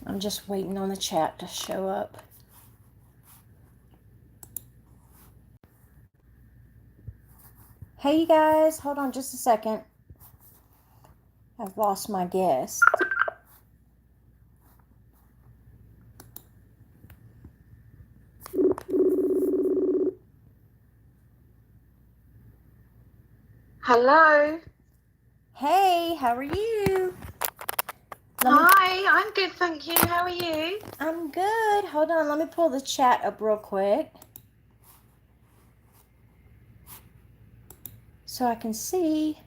I'm just waiting on the chat to show up. Hey, you guys. Hold on just a second. I've lost my guest. Hello. Hey, how are you? Hi, I'm good, thank you. How are you? I'm good. Hold on, let me pull the chat up real quick so I can see.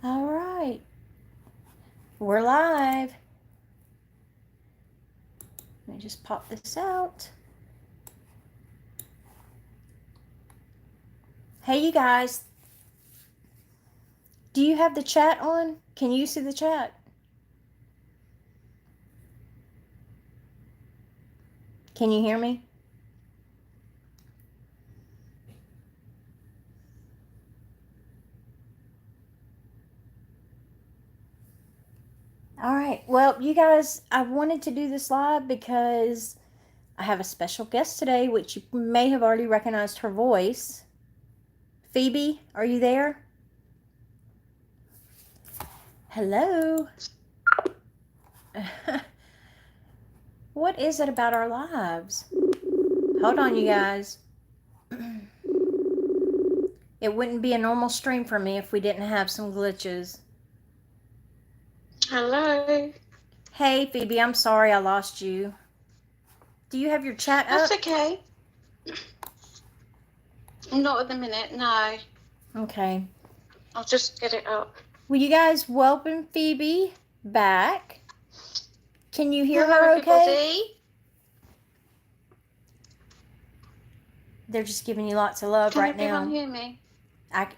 All right. We're live. Let me just pop this out. Hey, you guys. Do you have the chat on? Can you see the chat? Can you hear me? All right. Well, you guys, I wanted to do this live because I have a special guest today, which you may have already recognized her voice. FeeBee, are you there? Hello. What is it about our lives? Hold on, you guys. It wouldn't be a normal stream for me if we didn't have some glitches. Hello. Hey, FeeBee, I'm sorry I lost you. Do you have your chat up? That's okay. Not at the minute, no. Okay. I'll just get it up. Well, you guys, welcome FeeBee back. Can you hear Hello, her okay? everybody. They're just giving you lots of love right now. Can everyone hear me?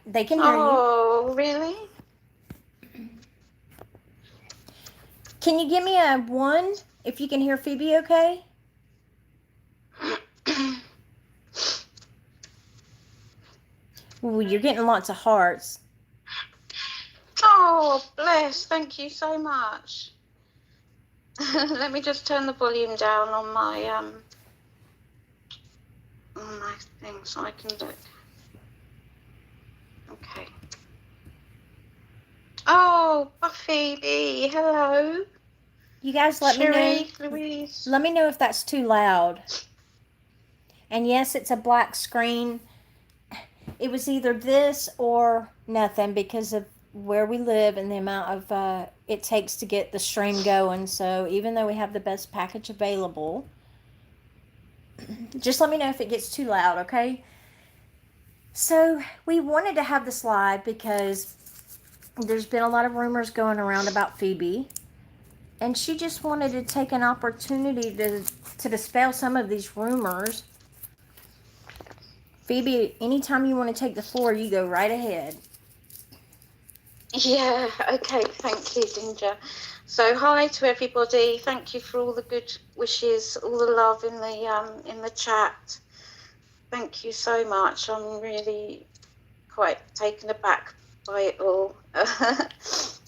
They can hear you. Oh, really? Can you give me a 1 if you can hear FeeBee okay? Ooh, you're getting lots of hearts. Oh, bless. Thank you so much. Let me just turn the volume down on my thing so I can look. Okay. Oh, Buffy, hello. You guys let me know. Sherry, Louise. Let me know if that's too loud. And yes, it's a black screen. It was either this or nothing because of where we live and the amount of it takes to get the stream going. So even though we have the best package available, just let me know if it gets too loud, okay? So we wanted to have this live because there's been a lot of rumors going around about FeeBee, and she just wanted to take an opportunity to dispel some of these rumors. FeeBee, anytime you want to take the floor, you go right ahead. Yeah, okay, thank you, Ginger. So hi to everybody. Thank you for all the good wishes, all the love in the chat. Thank you so much. I'm really quite taken aback by it all.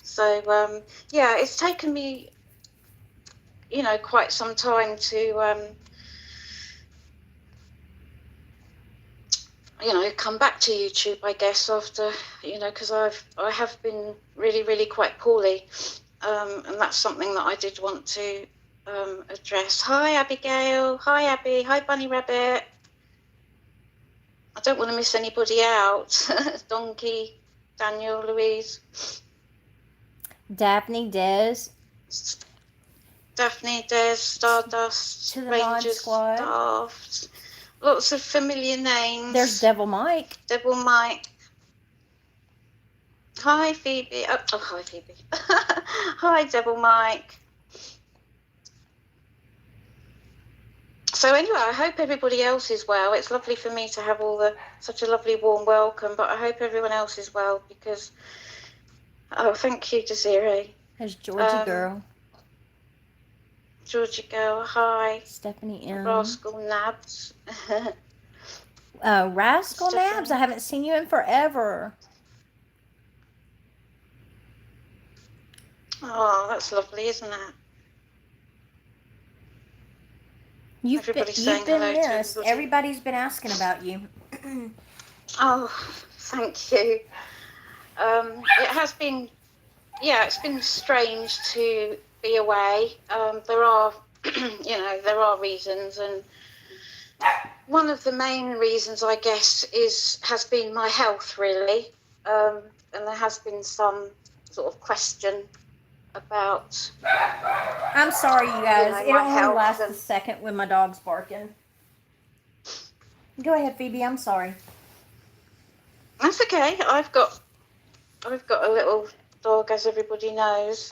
So yeah, it's taken me, quite some time to come back to YouTube, I guess, after, because I have been really, really quite poorly. And that's something that I did want to address. Hi, Abigail. Hi, Abby. Hi, Bunny Rabbit. I don't want to miss anybody out. Donkey, Daniel, Louise. Daphne, Des. Daphne, Des, Stardust, To the Rangers, Mod Squad. Staffed. Lots of familiar names. There's Devil Mike. Devil Mike. Hi, FeeBee. Oh, hi, FeeBee. Hi, Devil Mike. So anyway, I hope everybody else is well. It's lovely for me to have such a lovely warm welcome, but I hope everyone else is well because, thank you, Desiree. There's Georgie Girl. Georgie Girl, hi. Stephanie M. Rascal Nabs. Rascal Nabs, I Stephanie. haven't seen you in forever. Oh, that's lovely, isn't it? Everybody's You've saying been hello to missed. everybody. Everybody's been asking about you. Oh, thank you. It has been, yeah, it's been strange to be away. There are, there are reasons, and one of the main reasons, I guess, has been my health, really. And there has been some sort of question about, I'm sorry, you guys. It my only health, lasts a and second when my dog's barking. Go ahead, Phoebe. I'm sorry. that's okay. I've got a little dog, as everybody knows.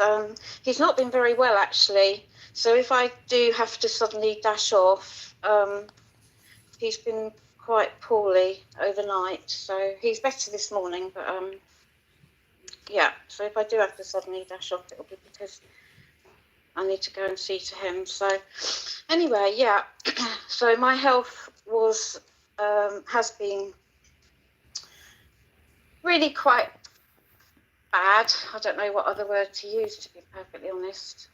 He's not been very well, actually. So if I do have to suddenly dash off, he's been quite poorly overnight. So he's better this morning, but yeah. So if I do have to suddenly dash off, it'll be because I need to go and see to him. So anyway, yeah. So my health has been really quite bad. I don't know what other word to use, to be perfectly honest.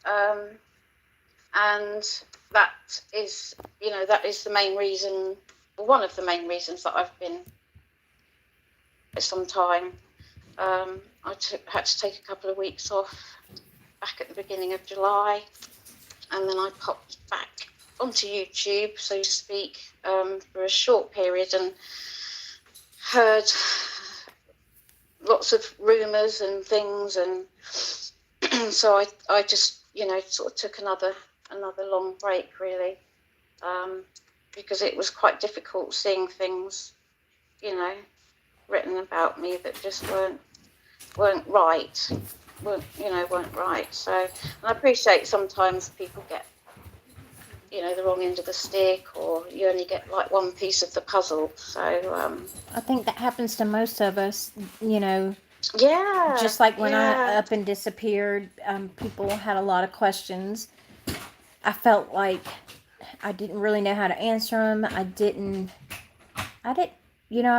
And that is the main reason, one of the main reasons that I've been for some time. I had to take a couple of weeks off back at the beginning of July, and then I popped back onto YouTube, so to speak, for a short period, and heard lots of rumours and things, and so I just sort of took another long break, really, because it was quite difficult seeing things written about me that just weren't right, weren't right. So, and I appreciate sometimes people get the wrong end of the stick, or you only get like one piece of the puzzle. So I think that happens to most of us. You know, yeah, just like when I yeah. up and disappeared, people had a lot of questions. I felt like I didn't really know how to answer them. I didn't, I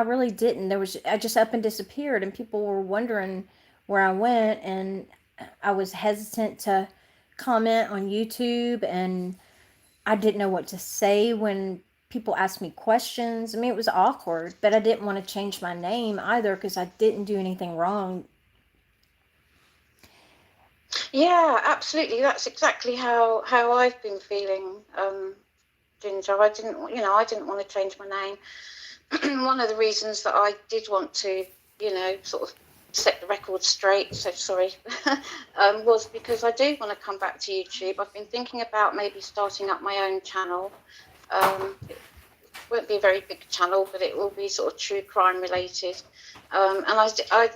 really didn't. I just up and disappeared, and people were wondering where I went, and I was hesitant to comment on YouTube, and I didn't know what to say when people asked me questions. I mean, it was awkward, but I didn't want to change my name either because I didn't do anything wrong. Yeah, absolutely. That's exactly how I've been feeling, Ginger. I didn't want to change my name. One of the reasons that I did want to, sort of set the record straight, so sorry, was because I do want to come back to YouTube. I've been thinking about maybe starting up my own channel. It won't be a very big channel, but it will be sort of true crime related. And I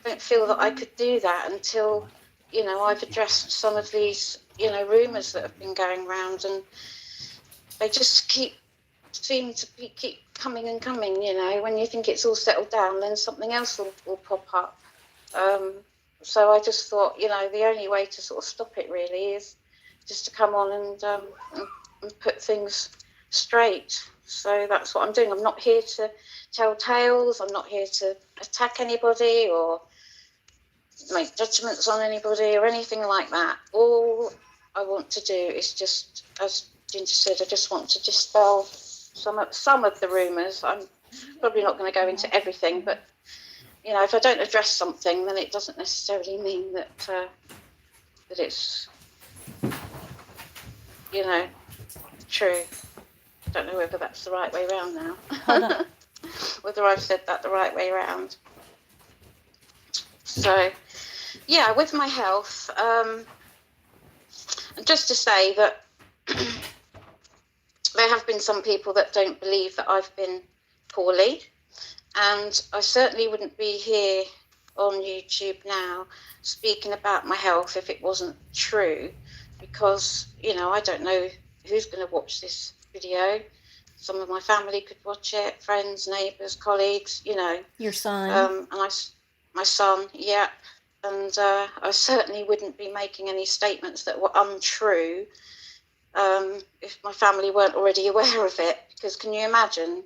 don't feel that I could do that until I've addressed some of these rumours that have been going around, and they just keep coming and coming. When you think it's all settled down, then something else will pop up. So I just thought, the only way to sort of stop it really is just to come on and put things straight. So that's what I'm doing. I'm not here to tell tales. I'm not here to attack anybody or make judgments on anybody or anything like that. All I want to do is just, as Ginger said, I just want to dispel some of the rumours. I'm probably not going to go into everything, but if I don't address something, then it doesn't necessarily mean that it's true. I don't know whether that's the right way around now. Hold on. Whether I've said that the right way around. So, yeah, with my health, just to say that there have been some people that don't believe that I've been poorly, and I certainly wouldn't be here on YouTube now speaking about my health if it wasn't true, because I don't know who's going to watch this video. Some of my family could watch it, friends, neighbours, colleagues, Your son. and my son, yeah. And I certainly wouldn't be making any statements that were untrue if my family weren't already aware of it. Because can you imagine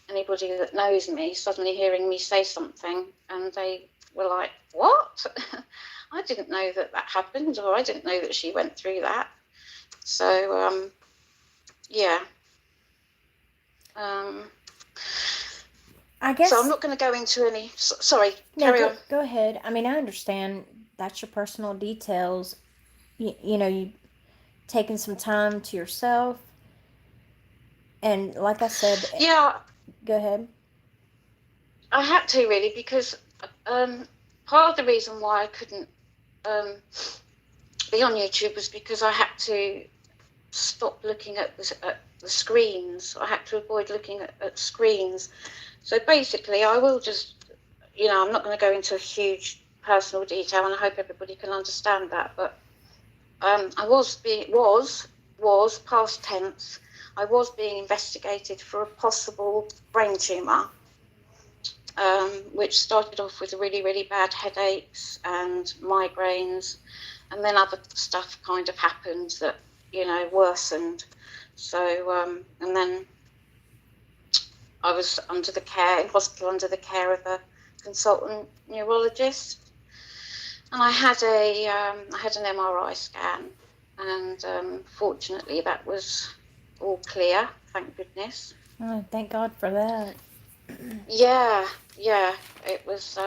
anybody that knows me suddenly hearing me say something, and they were like, what? I didn't know that happened, or I didn't know that she went through that. So, yeah. I guess. So I'm not going to go into any. Sorry, No, carry on. go ahead. I mean, I understand that's your personal details. You taking some time to yourself, and like I said, Yeah, go ahead. I had to really, because part of the reason why I couldn't be on YouTube was because I had to stop looking at the screens. I had to avoid looking at screens. So basically, I will just, I'm not going to go into a huge personal detail, and I hope everybody can understand that. But I was past tense. I was being investigated for a possible brain tumour, which started off with really, really bad headaches and migraines, and then other stuff kind of happened that, worsened. So, and then I was in hospital under the care of a consultant neurologist, and I had an MRI scan, and fortunately that was all clear, thank goodness. Oh, thank God for that. Yeah, it was.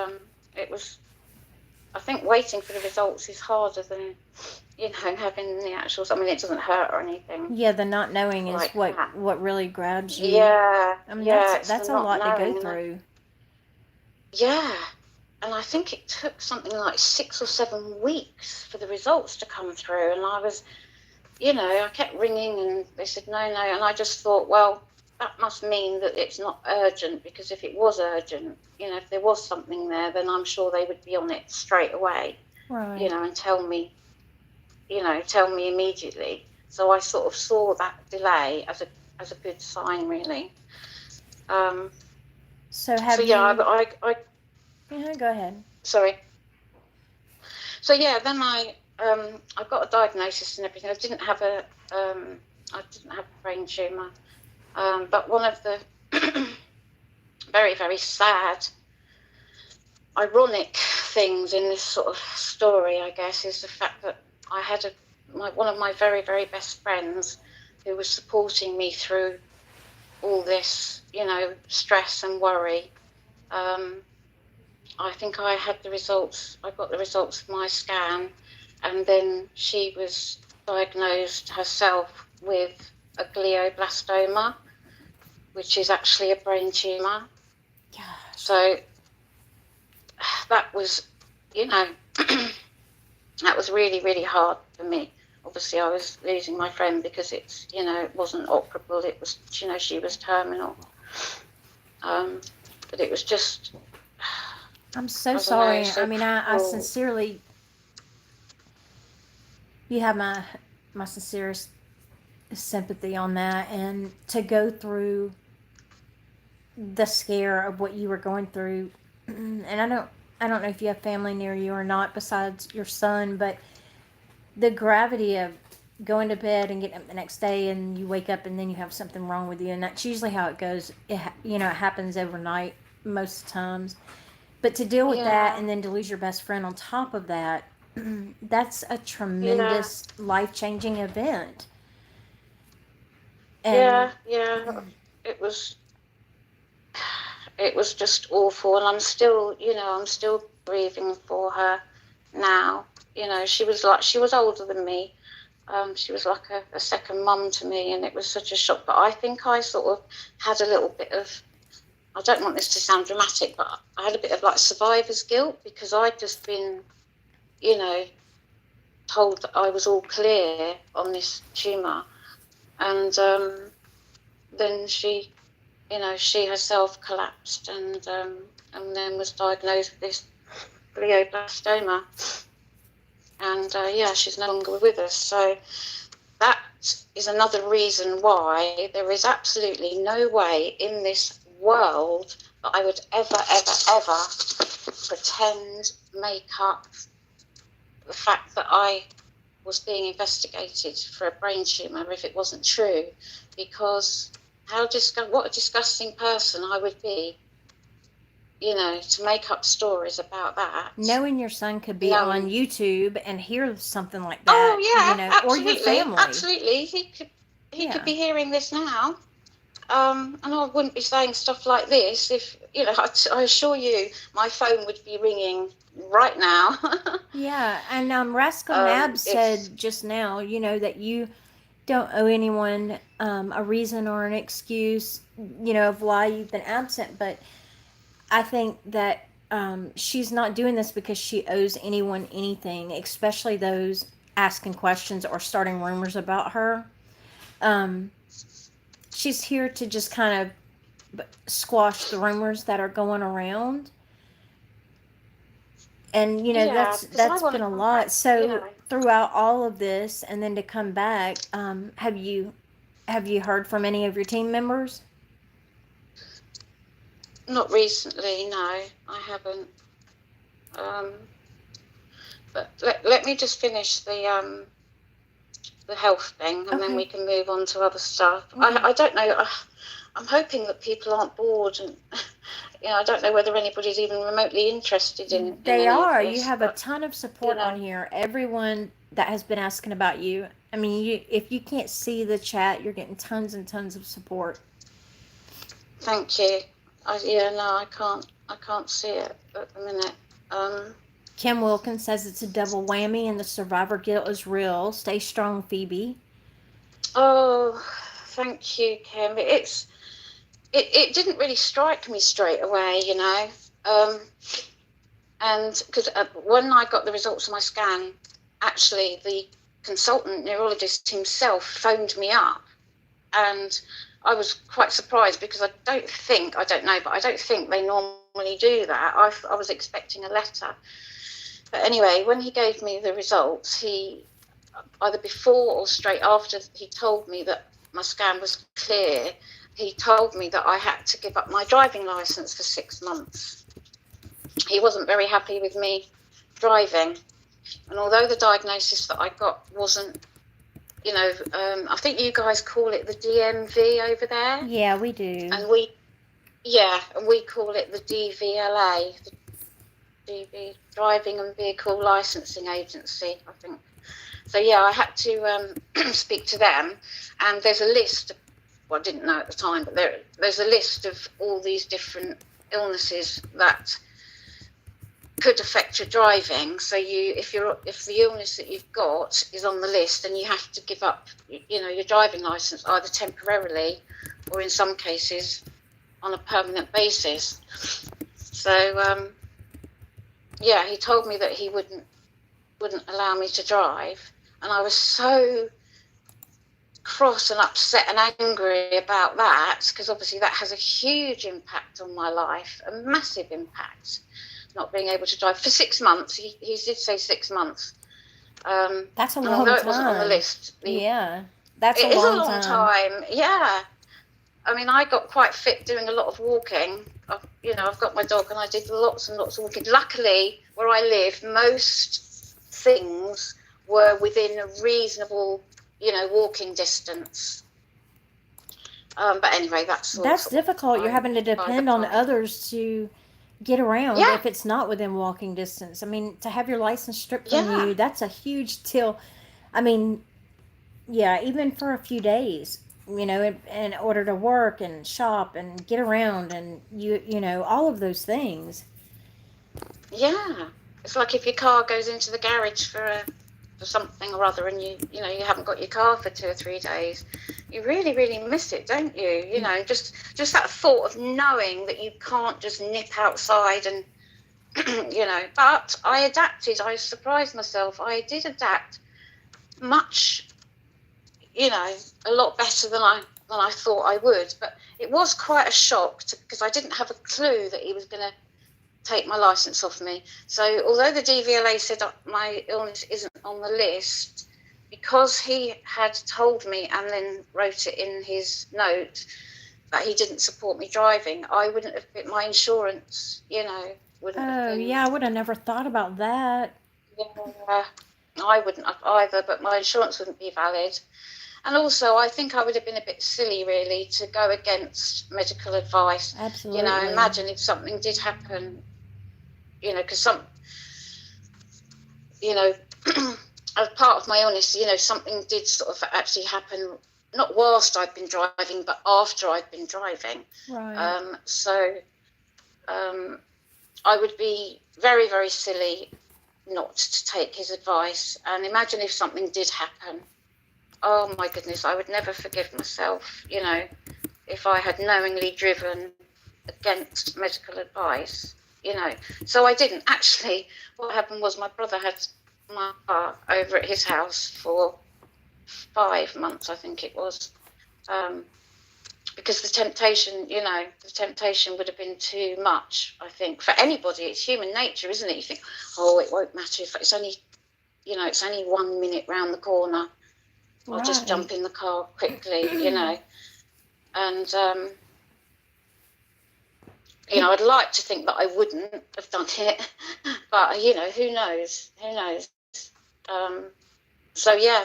I think waiting for the results is harder than, having the actual. I mean, it doesn't hurt or anything. Yeah, the not knowing is Like what really grabs you. Yeah, I mean, it's that's the a not lot to go knowing. through. Yeah, and I think it took something like 6 or 7 weeks for the results to come through, and I was, I kept ringing, and they said no, and I just thought, well, that must mean that it's not urgent, because if it was urgent, if there was something there, then I'm sure they would be on it straight away, Right. and tell me immediately. So I sort of saw that delay as a good sign, really. So have yeah, you? I Yeah, go ahead. sorry. So yeah, then I got a diagnosis and everything. I didn't have a brain tumor, but one of the very, very sad, ironic things in this sort of story, I guess, is the fact that I had one of my very, very best friends who was supporting me through all this, stress and worry. I think I got the results of my scan, and then she was diagnosed herself with a glioblastoma, which is actually a brain tumour. Gosh. So that was, that was really, really hard for me. Obviously, I was losing my friend because it wasn't operable. It was, she was terminal. But it was just. I'm so sorry. So I mean, I sincerely. You have my sincerest sympathy on that, and to go through the scare of what you were going through, and I don't know if you have family near you or not besides your son, but the gravity of going to bed and getting up the next day and you wake up and then you have something wrong with you, and that's usually how it goes. It happens overnight most times, but to deal with that and then to lose your best friend on top of that, that's a tremendous life-changing event. And it was just awful, and I'm still grieving for her now. She was older than me. She was like a second mum to me, and it was such a shock. But I think I sort of had a little bit of, I don't want this to sound dramatic, but I had a bit of like survivor's guilt, because I'd just been, told that I was all clear on this tumour, and then she herself collapsed, and then was diagnosed with this glioblastoma, and she's no longer with us. So that is another reason why there is absolutely no way in this world that I would ever pretend, make up the fact that I was being investigated for a brain tumour if it wasn't true, because what a disgusting person I would be, to make up stories about that. Knowing your son could be on Knowing, YouTube and hear something like oh that, yeah, or your absolutely, family. absolutely. He could Yeah. be hearing this now. And I wouldn't be saying stuff like this if, I assure you, my phone would be ringing right now. Yeah, and Rascal Nab If said just now, that you don't owe anyone a reason or an excuse, of why you've been absent. But I think that she's not doing this because she owes anyone anything, especially those asking questions or starting rumors about her. Um, she's here to just kind of squash the rumors that are going around, and yeah, that's because I that's want been to a come back. lot. So Yeah, throughout all of this, and then to come back, have you heard from any of your team members? not recently, no, I haven't. Um, but let me just finish the health thing, and then Okay. we can move on to other stuff. Okay. I don't know. I'm hoping that people aren't bored, and I don't know whether anybody's even remotely interested in They any of are. You this, have a but ton of you support on know, here. Everyone that has been asking about you. I mean, if you can't see the chat, you're getting tons and tons of support. thank you. Yeah, no, I can't see it at the minute. Um, Kim Wilkins says it's a double whammy and the survivor guilt is real. Stay strong, FeeBee. oh, thank you, Kim. It didn't really strike me straight away, and because when I got the results of my scan, actually the consultant neurologist himself phoned me up, and I was quite surprised because I don't know, but I don't think they normally do that. I was expecting a letter. But anyway, when he gave me the results, he either before or straight after he told me that my scan was clear, he told me that I had to give up my driving license for 6 months. He wasn't very happy with me driving. And although the diagnosis that I got wasn't, I think you guys call it the DMV over there. Yeah, we do. And we call it the DVLA, the DV, Driving and Vehicle Licensing Agency, I think. So yeah, I had to speak to them, and there's a list. Well, I didn't know at the time, but there's a list of all these different illnesses that could affect your driving. So if the illness that you've got is on the list, then you have to give up, your driving license either temporarily, or in some cases on a permanent basis. So yeah, he told me that he wouldn't allow me to drive, and I was so cross and upset and angry about that, because obviously that has a huge impact on my life, a massive impact, not being able to drive for 6 months. He did say 6 months. That's a And long although it wasn't on the time. list, Yeah, that's a it is a long long time. time. Yeah. I mean, I got quite fit doing a lot of walking. I've got my dog, and I did lots and lots of walking. Luckily, where I live, most things were within a reasonable, walking distance. But anyway, that's all That's sort of difficult. You're having to by the depend on by. others to get around Yeah, if it's not within walking distance. I mean, to have your license stripped from yeah, you, that's a huge till. I mean, yeah, even for a few days, in order to work and shop and get around and all of those things. yeah. It's like if your car goes into the garage for something or other, and you haven't got your car for 2 or 3 days, you really really miss it, don't you? Just that thought of knowing that you can't just nip outside and but I adapted. I surprised myself. I did adapt much, a lot better than I thought I would. But it was quite a shock because I didn't have a clue that he was going to take my license off me. So although the DVLA said my illness isn't on the list, because he had told me and then wrote it in his note that he didn't support me driving, I wouldn't have been, my insurance, wouldn't have Oh, been, yeah, I would have never thought about that. yeah, I wouldn't have either, but my insurance wouldn't be valid. And also, I think I would have been a bit silly, really, to go against medical advice. Absolutely. You know, imagine if something did happen, you know, because you know, as part of my illness, you know, something did sort of actually happen, not whilst I'd been driving, but after I'd been driving. Right. So I would be very, very silly not to take his advice. And imagine if something did happen. Oh, my goodness, I would never forgive myself, you know, if I had knowingly driven against medical advice, you know. So I didn't. Actually, what happened was my brother had my car over at his house for 5 months, I think it was, because the temptation would have been too much, I think, for anybody. It's human nature, isn't it? You think, oh, it won't matter if it's only, you know, it's only 1 minute round the corner. I'll just jump in the car quickly, you know. And, you know, I'd like to think that I wouldn't have done it, but, you know, who knows? So, yeah,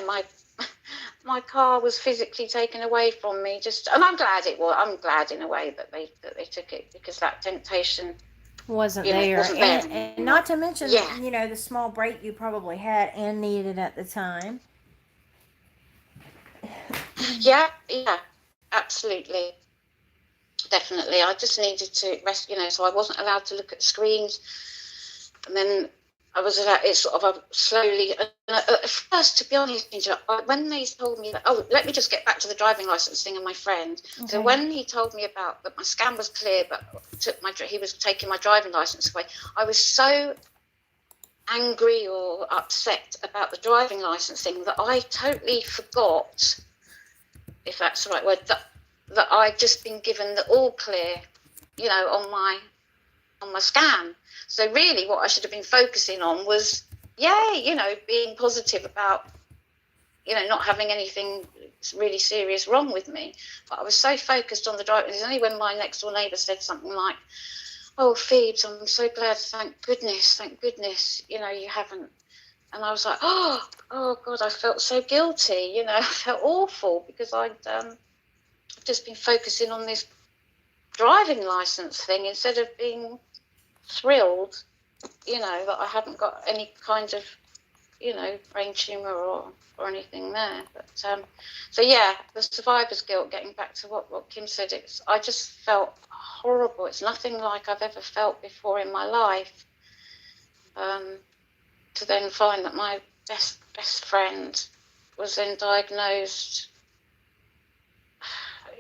my car was physically taken away from me. And I'm glad it was. I'm glad in a way that they took it, because that temptation Wasn't there. And not to mention, you know, the small break you probably had and needed at the time. Yeah, absolutely. Definitely. I just needed to rest, you know, so I wasn't allowed to look at screens. And then I was allowed, it sort of slowly, at first, to be honest, when they told me that, oh, let me just get back to the driving licence thing and my friend. Okay. So when he told me about that my scan was clear, but he was taking my driving licence away, I was so angry or upset about the driving licence thing that I totally forgot, if that's the right word, that I'd just been given the all clear, you know, on my scan. So really what I should have been focusing on was, you know, being positive about, you know, not having anything really serious wrong with me. But I was so focused on the driving. It was only when my next door neighbour said something like, oh, Phoebes, I'm so glad, thank goodness, you know, you haven't. And I was like, oh God, I felt so guilty, you know, I felt awful because I'd just been focusing on this driving licence thing instead of being thrilled, you know, that I hadn't got any kind of, you know, brain tumour or anything there. But so yeah, the survivor's guilt, getting back to what Kim said, I just felt horrible. It's nothing like I've ever felt before in my life. To then find that my best friend was then diagnosed,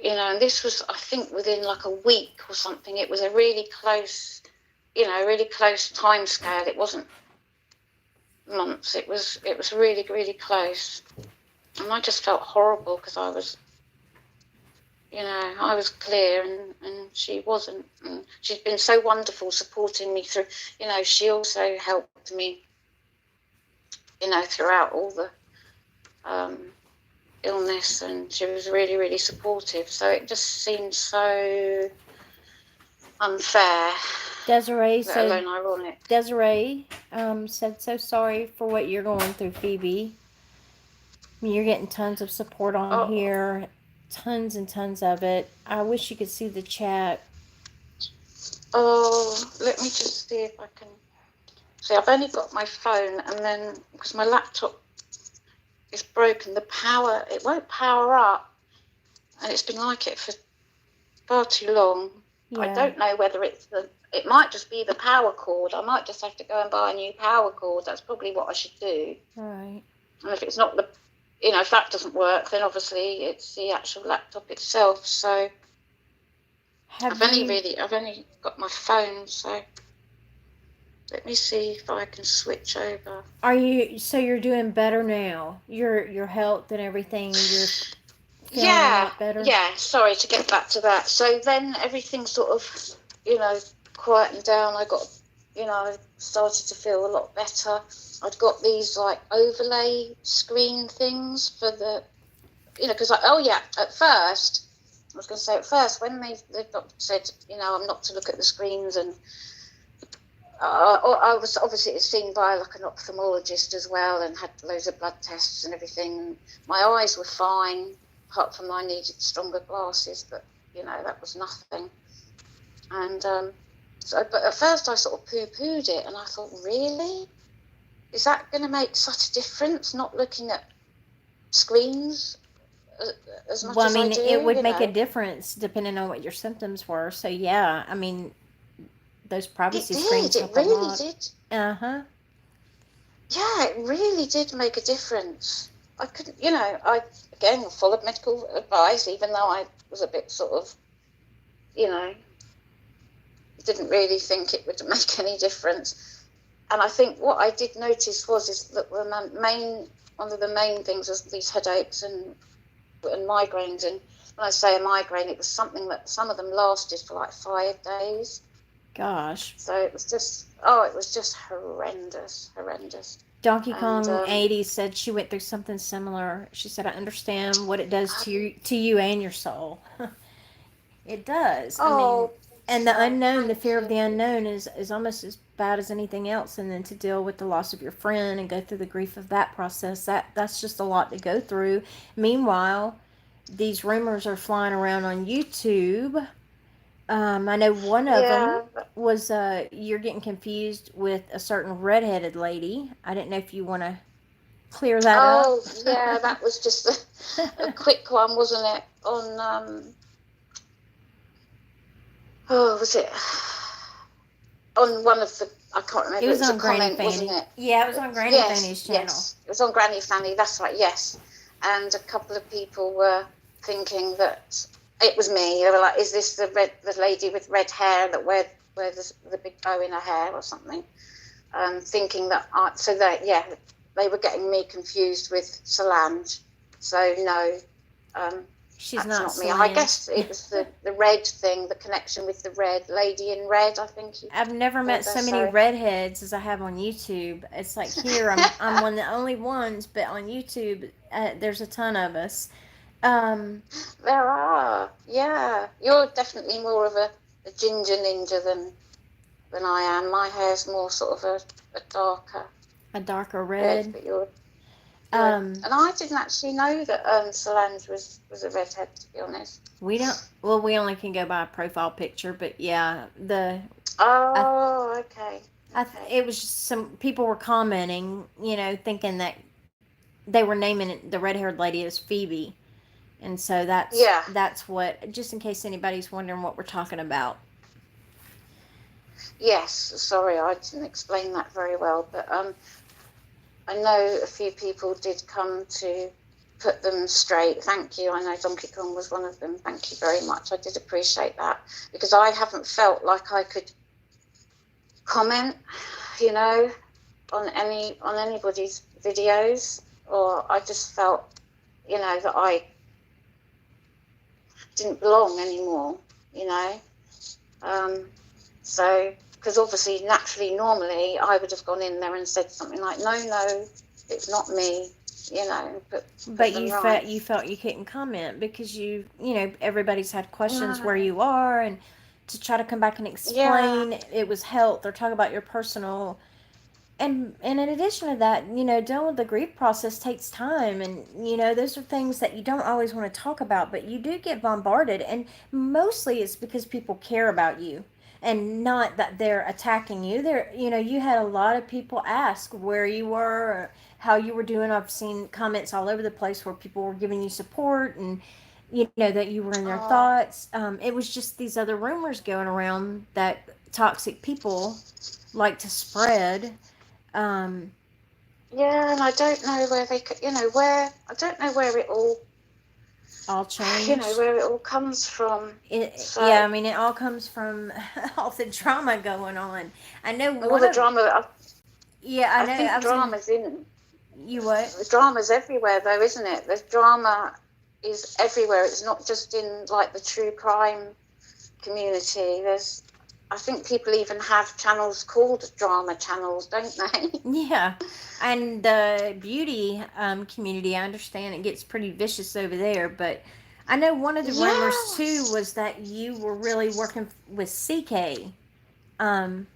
you know, and this was, I think, within like a week or something. It was a really close, you know, really close time scale. It wasn't months. It was really, really close. And I just felt horrible because I was, you know, I was clear and she wasn't. And she's been so wonderful supporting me through, you know, she also helped me, you know, throughout all the illness, and she was really, really supportive. So it just seemed so unfair. Desiree said, ironic. Desiree said, so sorry for what you're going through, Phoebe. I mean, you're getting tons of support on here, tons and tons of it. I wish you could see the chat. Oh, let me just see if I can. See, I've only got my phone, and then because my laptop is broken, it won't power up, and it's been like it for far too long. Yeah. I don't know whether it might just be the power cord. I might just have to go and buy a new power cord. That's probably what I should do. Right. And if it's not if that doesn't work, then obviously it's the actual laptop itself. So I've only got my phone, so let me see if I can switch over. You're doing better now? Your health and everything, you're feeling a lot better? Yeah, sorry to get back to that. So then everything sort of, you know, quietened down. I got, you know, started to feel a lot better. I'd got these like overlay screen things for the, you know, because at first when the doctor said, you know, I'm not to look at the screens and I was obviously seen by like an ophthalmologist as well, and had loads of blood tests and everything. And my eyes were fine, apart from I needed stronger glasses, but that was nothing. And but at first I sort of poo-pooed it, and I thought, really, is that going to make such a difference? Not looking at screens as much Well, I as I mean, it do, would make a difference depending on what your symptoms were. So, yeah, I mean, those It privacy screens did. It help a really lot. did. Uh huh. Yeah, it really did make a difference. I couldn't, I again followed medical advice, even though I was a bit sort of, you know, didn't really think it would make any difference. And I think what I did notice is that one of the main things was these headaches and migraines. And when I say a migraine, it was something that some of them lasted for like 5 days. Gosh. So it was just horrendous, horrendous. Donkey And Kong 80 said she went through something similar. She said, I understand what it does to you and your soul. It does. I mean, oh, and the unknown, the thank fear of you. the unknown is almost as bad as anything else. And then to deal with the loss of your friend and go through the grief of that process, that's just a lot to go through. Meanwhile, these rumors are flying around on YouTube. I know one of them Yeah. was you're getting confused with a certain redheaded lady. I didn't know if you want to clear that up. Oh, yeah. That was just a quick one, wasn't it? Was it on one of the? I can't It remember. It was was a on Granny comment, wasn't Fanny. it? Yeah, it was on Granny Yes, Fanny's channel. yes. It was on Granny Fanny. That's right. Yes, and a couple of people were thinking that it was me. They were like, "Is this the lady with red hair that wears the big bow in her hair or something?" Thinking that they were getting me confused with Solange. So no, um, She's that's not not me. I Solange. guess it was the red thing, the connection with the red lady in red. I think you I've never met called her. so many So redheads as I have on YouTube. It's like here I'm one of the only ones, but on YouTube there's a ton of us. Um, there are, yeah. You're definitely more of a ginger ninja than I am. My hair's more sort of a darker a darker red, red. but you're Um, and I didn't actually know that Solange was a redhead, to be honest. we don't. Well, we only can go by a profile picture, but yeah, I, Oh, okay, okay. it was just some people were commenting, thinking that they were naming it, the red haired lady as FeeBee, and so Yeah, that's what. Just in case anybody's wondering what we're talking about. yes. Sorry, I didn't explain that very well, but I know a few people did come to put them straight. Thank you. I know Donkey Kong was one of them. Thank you very much. I did appreciate that because I haven't felt like I could comment, you know, on anybody's videos, or I just felt, that I didn't belong anymore, you know. So, because obviously, naturally, normally, I would have gone in there and said something like, no, it's not me, and put But them right. you felt you couldn't comment because everybody's had questions where No. you are, and to try to come back and Yeah. explain it was health or talk about your personal. And in addition to that, dealing with the grief process takes time, and those are things that you don't always want to talk about, but you do get bombarded, and mostly it's because people care about you, and not that they're attacking you. You had a lot of people ask where you were, or how you were doing. I've seen comments all over the place where people were giving you support, and that you were in their Oh, thoughts. It was just these other rumors going around that toxic people like to spread. um, yeah, and I don't know where they could, I don't know where it all, all changed. where it all comes from. Yeah, So, I mean, it all comes from all the drama going on. I know all one the of, drama, yeah, I I know, think I was in, drama's in, you what? the drama's everywhere though, isn't it? The drama is everywhere. It's not just in like the true crime community. I think people even have channels called drama channels, don't they? Yeah, and the beauty community, I understand it gets pretty vicious over there, but I know one of the rumors too Yes. was that you were really working with CK. Um,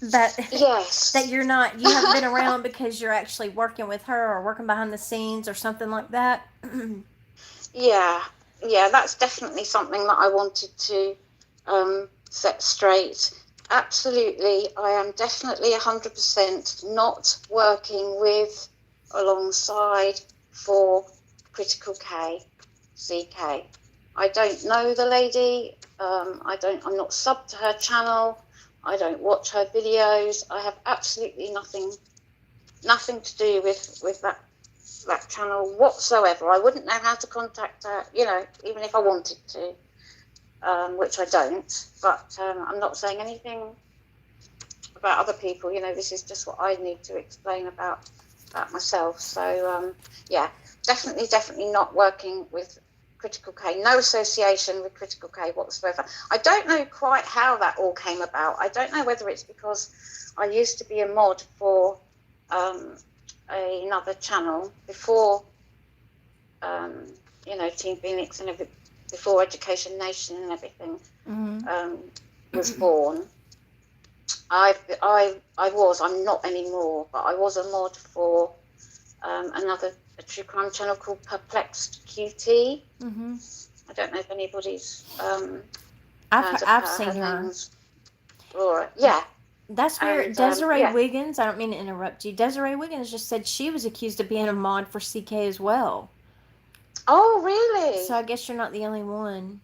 that that Yes. you haven't been around because you're actually working with her or working behind the scenes or something like that. Yeah, yeah, that's definitely something that I wanted to set straight. Absolutely, I am definitely 100% not working with, alongside, for Critical K, CK. I don't know the lady. I'm not subbed to her channel. I don't watch her videos. I have absolutely nothing to do with that channel whatsoever. I wouldn't know how to contact her, even if I wanted to, which I don't. But I'm not saying anything about other people. This is just what I need to explain about myself. So yeah, definitely not working with Critical K. No association with Critical K whatsoever. I don't know quite how that all came about. I don't know whether it's because I used to be a mod for um, another channel before Team Phoenix and before Education Nation and everything Mm-hmm. was born. I'm not anymore, but I was a mod for a true crime channel called Perplexed QT. Mm-hmm. I don't know if anybody's I've heard of I've her. Her seen name her. was Laura. Yeah, That's weird. and Desiree yeah. Wiggins, I don't mean to interrupt you. Desiree Wiggins just said she was accused of being a mod for CK as well. Oh, So really? I guess you're not the only one.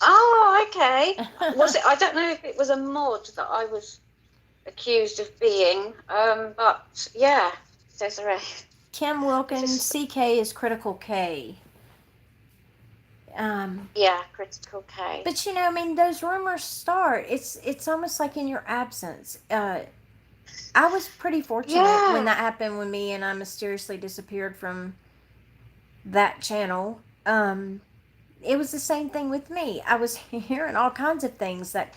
Oh, okay. Was it? I don't know if it was a mod that I was accused of being, but yeah, Desiree. Kim I Wilkins, just, CK is Critical K. Um, yeah, Critical K. but I mean, those rumors start. It's almost like in your absence. I was pretty fortunate when Yeah, that happened with me, and I mysteriously disappeared from that channel. It was the same thing with me. I was hearing all kinds of things that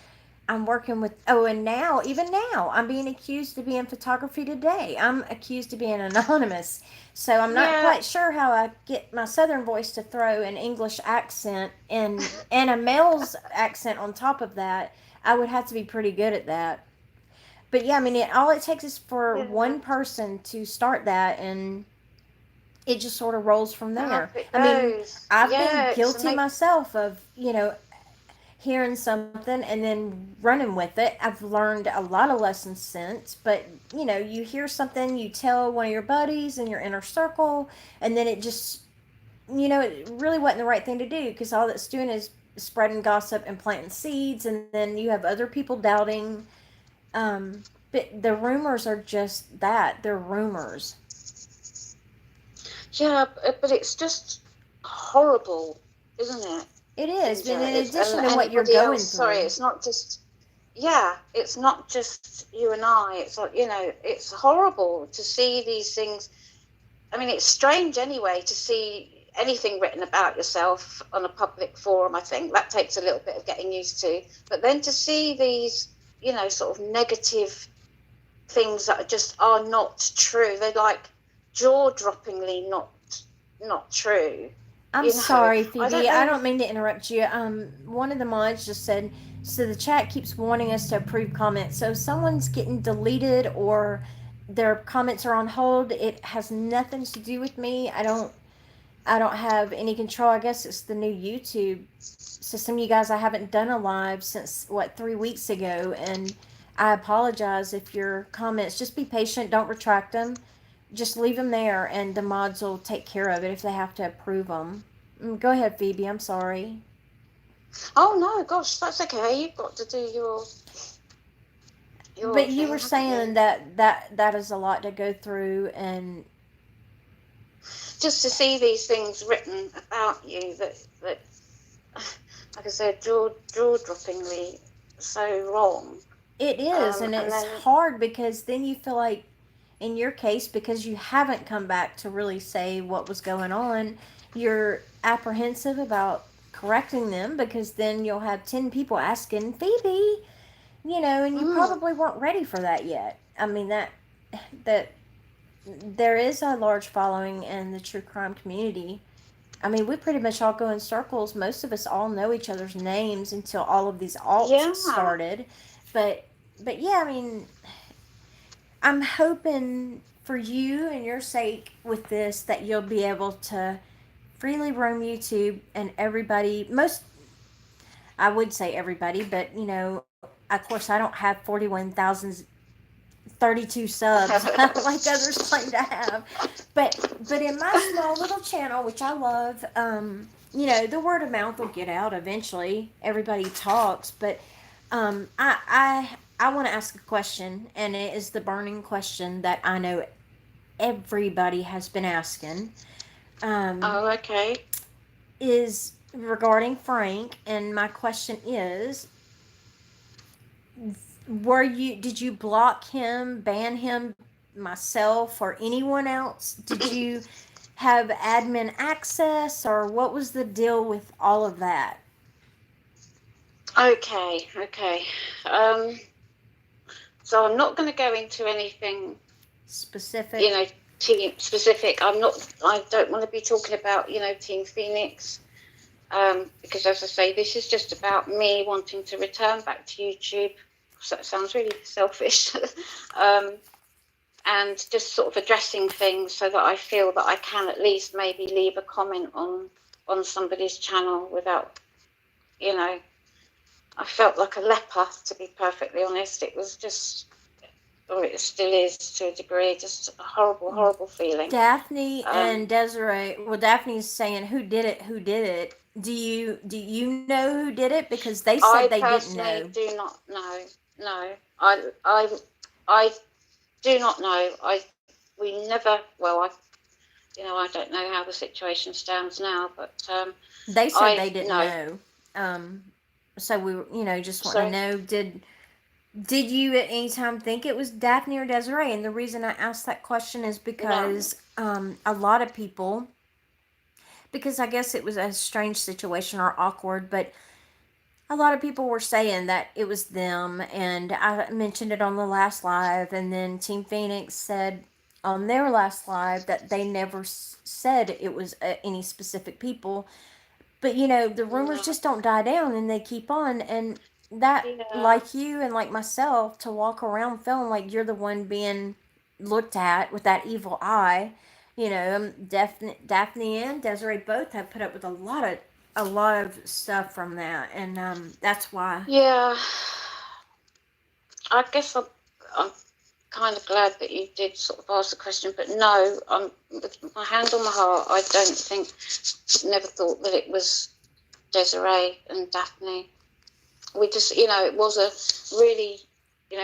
I'm working with. Oh, and now, even now, I'm being accused of being photography today. I'm accused of being anonymous. So I'm not yeah, quite sure how I get my southern voice to throw an English accent and a male's accent on top of that. I would have to be pretty good at that. But yeah, I mean, all it takes is for yeah. one person to start that, and it just sort of rolls from And there. up it I mean, goes. I've been Yeah, it's guilty amazing. myself of, hearing something and then running with it. I've learned a lot of lessons since, but you hear something, you tell one of your buddies in your inner circle, and then it just, it really wasn't the right thing to do because all that's doing is spreading gossip and planting seeds, and then you have other people doubting. But the rumors are just that, they're rumors. Yeah, but it's just horrible, isn't it, It is, but Ginger? in It's and addition to what you're anybody else. going Sorry, through. it's not just. Yeah, it's not just you and I. It's like it's horrible to see these things. I mean, it's strange anyway to see anything written about yourself on a public forum. I think that takes a little bit of getting used to. But then to see these, sort of negative things that are not true. They're like jaw-droppingly not true. I'm You know, sorry, I Phoebe. don't I know. don't mean to interrupt you. One of the mods just said, so the chat keeps wanting us to approve comments. So if someone's getting deleted or their comments are on hold, it has nothing to do with me. I don't have any control. I guess it's the new YouTube system. You guys, I haven't done a live since 3 weeks ago, and I apologize if your comments. Just be patient. Don't retract them. Just leave them there, and the mods will take care of it if they have to approve them. Go ahead, Phoebe. I'm sorry. Oh no, gosh, that's okay. You've got to do your But you were thing, haven't you? saying that is a lot to go through, and Just to see these things written about you that like I said, jaw-droppingly so wrong. it is, and And it's then, hard because then you feel like, in your case, because you haven't come back to really say what was going on, you're apprehensive about correcting them because then you'll have 10 people asking Phoebe, and you mm, probably weren't ready for that yet. I mean, that there is a large following in the true crime community. I mean, we pretty much all go in circles. Most of us all know each other's names until all of these alts yeah, started. But but yeah, I mean, I'm hoping for you and your sake with this that you'll be able to freely roam YouTube and everybody, most, I would say everybody, but of course, I don't have 41,032 subs like others claim to have. But in my small little channel, which I love, the word of mouth will get out eventually. Everybody talks, but I want to ask a question, and it is the burning question that I know everybody has been asking. Oh, okay. Is regarding Frank, and my question is, did you block him, ban him, myself, or anyone else? Did you have admin access, or what was the deal with all of that? Okay, okay. Um, so I'm not going to go into anything, Specific? team specific. I don't want to be talking about, Team Phoenix, because as I say, this is just about me wanting to return back to YouTube. So that sounds really selfish. And just sort of addressing things so that I feel that I can at least maybe leave a comment on somebody's channel without, I felt like a leper, to be perfectly honest. It was just, or it still is to a degree, just a horrible, horrible feeling. Daphne and Desiree. Well, Daphne's saying, "Who did it? Who did it?" Do you know who did it? Because they said I they didn't personally know. do not know. No, I do not know. We never. Well, I don't know how the situation stands now, but They said I they didn't no. know. Um, so we, just want to So know, did you at any time think it was Daphne or Desiree? And the reason I asked that question is no, because a lot of people, because I guess it was a strange situation or awkward, but a lot of people were saying that it was them. And I mentioned it on the last live, and then Team Phoenix said on their last live that they never said it was any specific people. But the rumors no. just don't die down, and they keep on. And that, Yeah, like you and like myself, to walk around feeling like you're the one being looked at with that evil eye. Daphne and Desiree both have put up with a lot of stuff from that, and that's why. yeah. I guess I'm kind of glad that you did sort of ask the question, but no, with my hand on my heart, I don't think, never thought that it was Desiree and Daphne. We just, it was a really,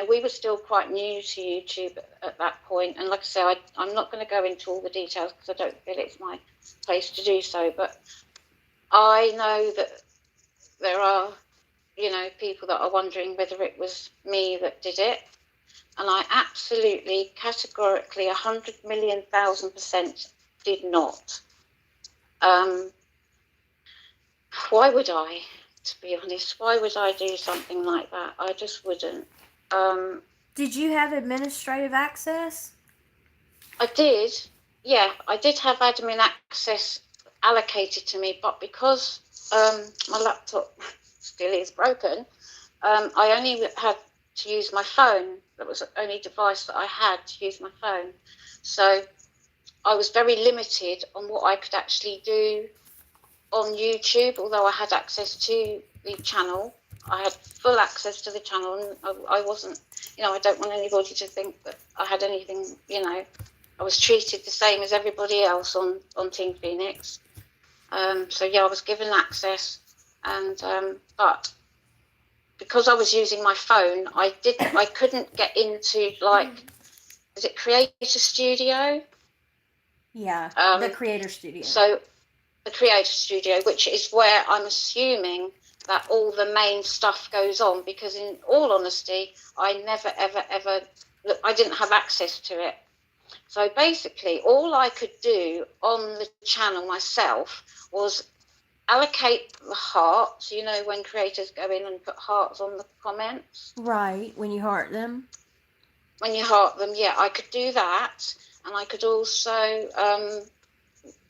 we were still quite new to YouTube at that point. And like I say, I'm not going to go into all the details because I don't feel it's my place to do so. But I know that there are, people that are wondering whether it was me that did it. And I absolutely, categorically, 100,000,000% did not. Why would I, to be honest? Why would I do something like that? I just wouldn't. Did you have administrative access? I did, yeah, I did have admin access allocated to me, but because my laptop still is broken, I only had to use my phone. That was the only device that I had to use my phone. So I was very limited on what I could actually do on YouTube, although I had access to the channel. I had full access to the channel, and I wasn't, I don't want anybody to think that I had anything, I was treated the same as everybody else on Team Phoenix. So yeah, I was given access, and but because I was using my phone, I couldn't get into, like, is it Creator Studio? Yeah, the Um, Creator Studio. so the Creator Studio, which is where I'm assuming that all the main stuff goes on, because in all honesty, I never, ever, ever, I didn't have access to it. So basically, all I could do on the channel myself was allocate the hearts, when creators go in and put hearts on the comments. Right, when you heart them. When you heart them, yeah, I could do that. And I could also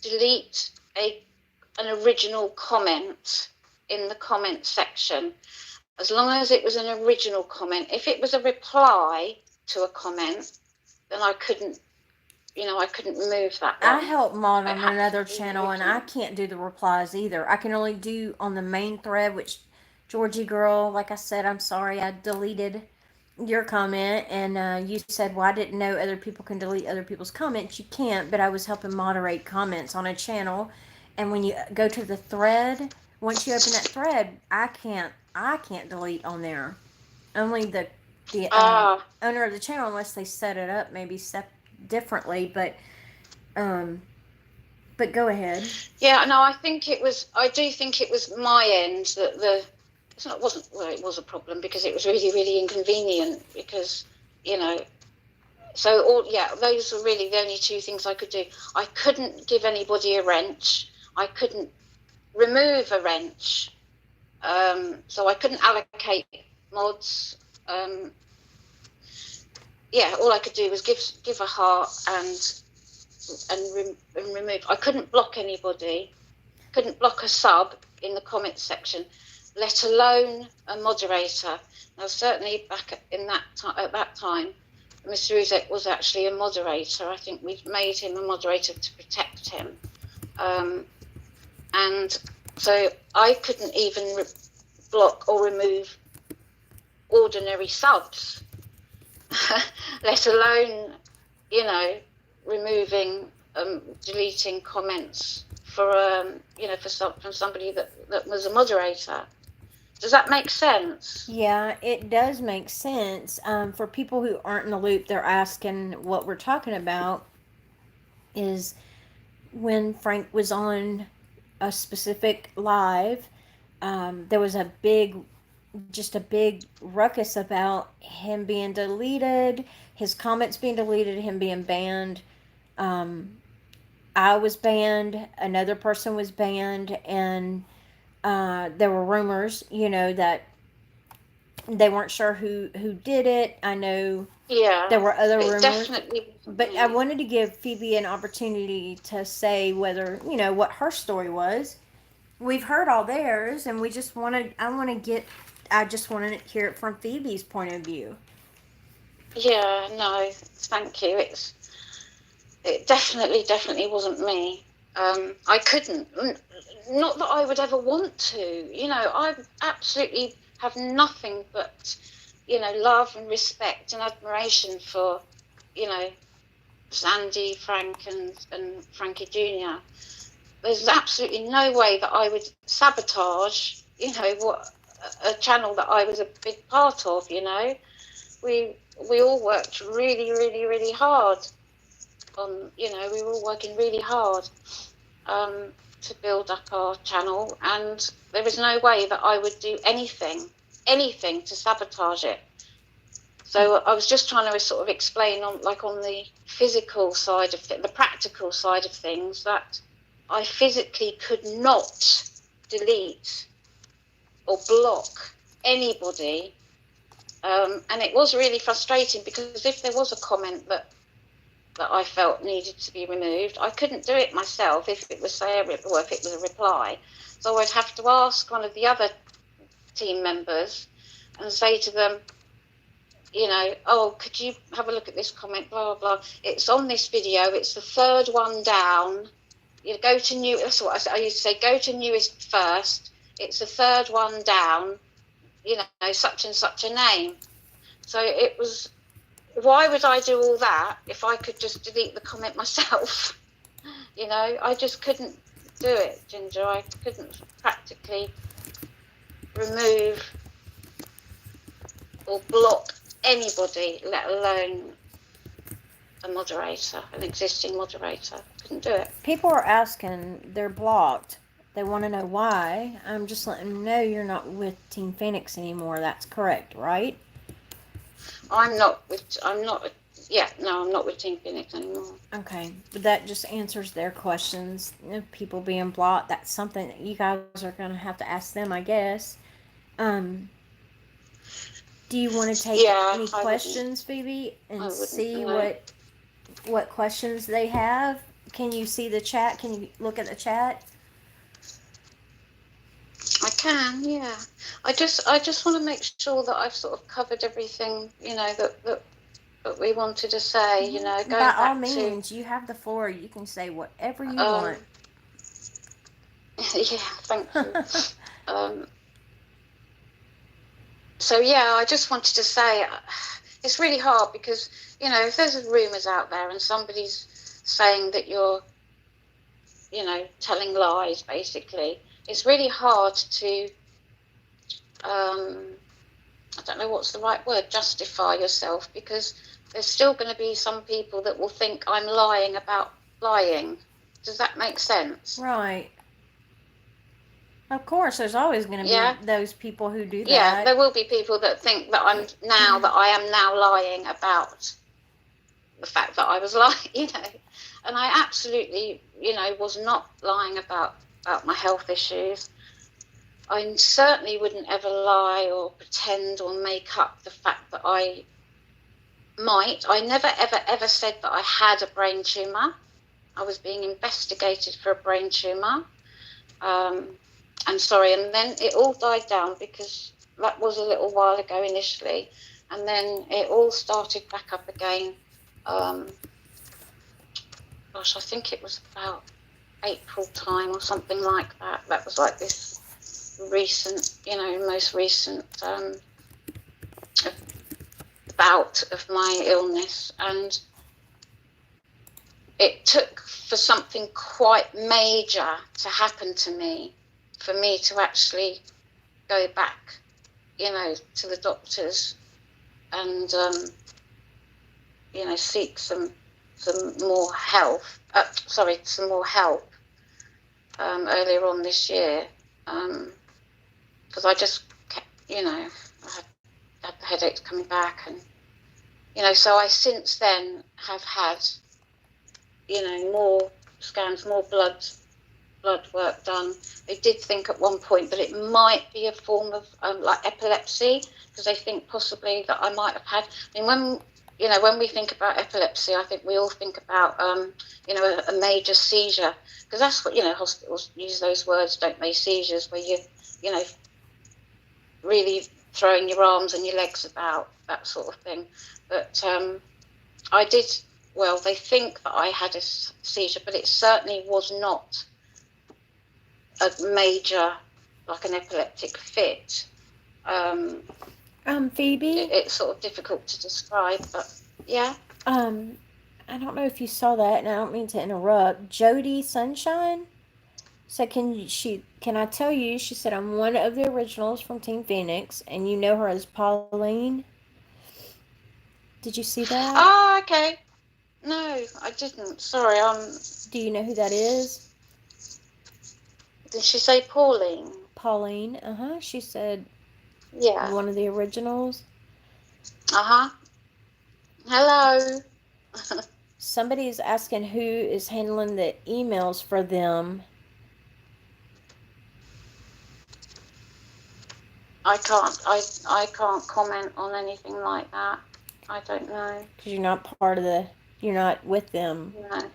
delete an original comment in the comment section, as long as it was an original comment. If it was a reply to a comment, then I couldn't remove that I one. help mod It on had to another be channel, and I original. can't do the replies either. I can only do on the main thread, which, Georgie girl, like I said, I'm sorry I deleted your comment, and you said, well, I didn't know other people can delete other people's comments. You can't, but I was helping moderate comments on a channel, and when you go to the thread, once you open that thread, I can't delete on there. Only the Ah, owner of the channel, unless they set it up maybe differently, um, but go ahead. yeah. No, I think it was. I do think it was my end that it wasn't. Well, it was a problem because it was really, really inconvenient. Because you know, so those were really the only two things I could do. I couldn't give anybody a wrench. I couldn't remove a wrench. So I couldn't allocate mods. Um, all I could do was give a heart and remove. I couldn't block anybody. Couldn't block a sub in the comments section, let alone a moderator. Now, certainly back at that time, Mr. Uzek was actually a moderator. I think we'd made him a moderator to protect him, and so I couldn't even block or remove ordinary subs, let alone, removing, deleting comments from somebody that was a moderator. Does that make sense? Yeah, it does make sense. For people who aren't in the loop, they're asking what we're talking about is when Frank was on a specific live, there was just a big ruckus about him being deleted, his comments being deleted, him being banned. Um, I was banned, another person was banned, and there were rumors, that they weren't sure who did it. I know there Yeah, were other it rumors, definitely wasn't but I me. wanted to give FeeBee an opportunity to say whether what her story was. We've heard all theirs, and we just wanted. I just wanted to hear it from Phoebe's point of view. Yeah, no, thank you. It definitely wasn't me. I couldn't. Not that I would ever want to. I absolutely have nothing but, love and respect and admiration for, you know, Sandy, Frank, and Frankie Jr. There's absolutely no way that I would sabotage, what a channel that I was a big part of. We all worked really, really, really hard we were all working really hard to build up our channel, and there was no way that I would do anything to sabotage it. So I was just trying to sort of explain on the physical side of the practical side of things, that I physically could not delete or block anybody. And it was really frustrating because if there was a comment that I felt needed to be removed, I couldn't do it myself if it was if it was a reply. So I'd have to ask one of the other team members and say to them, oh, could you have a look at this comment, blah, blah, blah. It's on this video. It's the third one down. You go to new. That's what I used to say. Go to newest first. It's the third one down. Such and such a name. So it was. Why would I do all that if I could just delete the comment myself? I just couldn't do it, Ginger. I couldn't practically remove or block anybody, let alone a moderator, an existing moderator. Couldn't do it. People are asking, they're blocked. They want to know why. I'm just letting them know you're not with Team Phoenix anymore. That's correct, right? I'm not with. Yeah, no, I'm not with Team Phoenix anymore. Okay, but that just answers their questions. People being blocked, that's something that you guys are going to have to ask them, I guess. Um, do you want to take any questions, Phoebe, and see no. what questions they have? Can you see the chat? Can you look at the chat? can, yeah. I just want to make sure that I've sort of covered everything, that we wanted to say, going By all back to, means, you have the floor. You can say whatever you um, want. yeah, thank you. Um, so yeah, I just wanted to say, it's really hard because, if there's rumours out there and somebody's saying that you're, telling lies, basically, it's really hard to, I don't know what's the right word, justify yourself, because there's still going to be some people that will think I'm lying about lying. Does that make sense? Right. Of course, there's always going to be Yeah? those people who do Yeah, that. there will be people that think that I am now lying about the fact that I was lying, and I absolutely, was not lying about my health issues. I certainly wouldn't ever lie or pretend or make up the fact that I never ever said that I had a brain tumour. I was being investigated for a brain tumour. I'm sorry, and then it all died down because that was a little while ago initially, and then it all started back up again. I think it was about April time or something like that. That was like this recent, most recent bout of my illness, and it took for something quite major to happen to me for me to actually go back, to the doctors and seek some more some more help earlier on this year, because I just kept, I had the headaches coming back, and so I since then have had more scans, more blood work done. They did think at one point that it might be a form of like epilepsy, because they think possibly that I might have had. I mean, when we think about epilepsy, I think we all think about a major seizure, because that's what hospitals use those words, don't they? Seizures, where you know really throwing your arms and your legs about, that sort of thing. But I did. Well, they think that I had a seizure, but it certainly was not a major, like an epileptic fit. Phoebe, It's sort of difficult to describe, but yeah. I don't know if you saw that, and I don't mean to interrupt. Jody Sunshine said, can I tell you?" She said, "I'm one of the originals from Team Phoenix, and you know her as Pauline." Did you see that? Oh, okay. No, I didn't. Sorry. Do you know who that is? Did she say Pauline? Pauline. She said Yeah. one of the originals. Uh-huh. Hello. Somebody is asking who is handling the emails for them. I can't comment on anything like that. I don't know. Because you're not with them. No.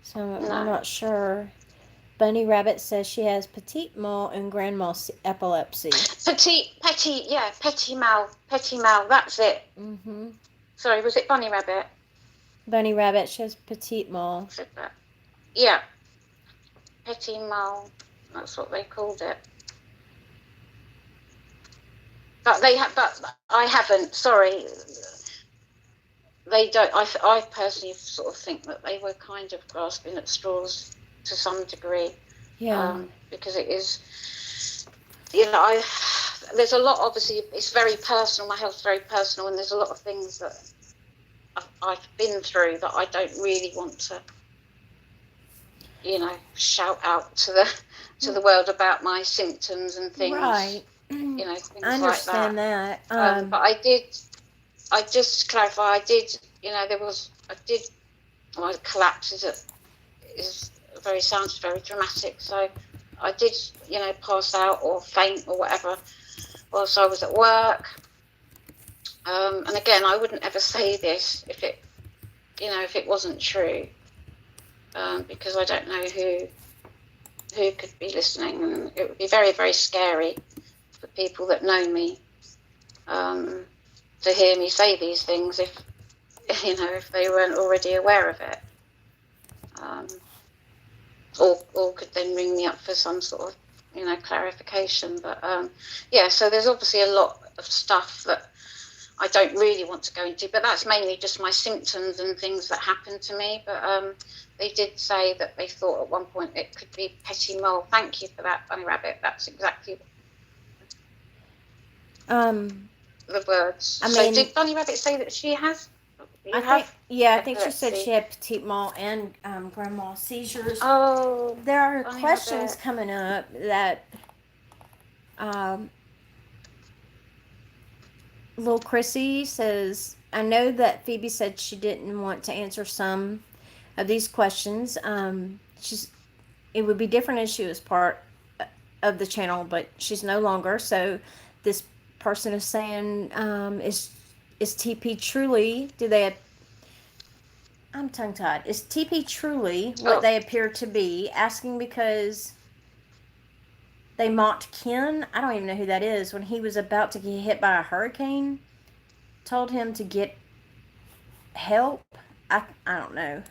So we're No. not sure. Bunny Rabbit says she has petite mal and grand mal epilepsy. Petit mal, that's it. Mm-hmm. Sorry, was it Bunny Rabbit? Bunny Rabbit, she has petite mal. Said that. Yeah, petit mal, that's what they called it. But I haven't, sorry. They don't, I personally sort of think that they were kind of grasping at straws to some degree. Yeah. Because it is, there's a lot, obviously, it's very personal, my health's very personal, and there's a lot of things that I've been through that I don't really want to, shout out to the world about my symptoms and things. Right. Things I understand like that. that. I just clarify, my collapse sounds very dramatic, so I did, pass out or faint or whatever whilst I was at work. And again, I wouldn't ever say this if it wasn't true, because I don't know who could be listening, and it would be very, very scary for people that know me, to hear me say these things if if they weren't already aware of it, or could then ring me up for some sort of clarification. But so there's obviously a lot of stuff that I don't really want to go into, but that's mainly just my symptoms and things that happened to me. But they did say that they thought at one point it could be petit mole. Thank you for that, Bunny Rabbit. That's exactly the words. I So mean, did Bunny Rabbit say that she has? I You think, have yeah, I think she said epilepsy? she had petite mal and grand mal seizures. Oh, There are Bunny questions Rabbit. coming up that Little Chrissy says, I know that Phoebe said she didn't want to answer some of these questions. It would be different if she was part of the channel, but she's no longer. So this person is saying, is TP truly? I'm tongue tied. Is TP truly what Oh, they appear to be? Asking because they mocked Ken. I don't even know who that is. When he was about to get hit by a hurricane, told him to get help. I don't know.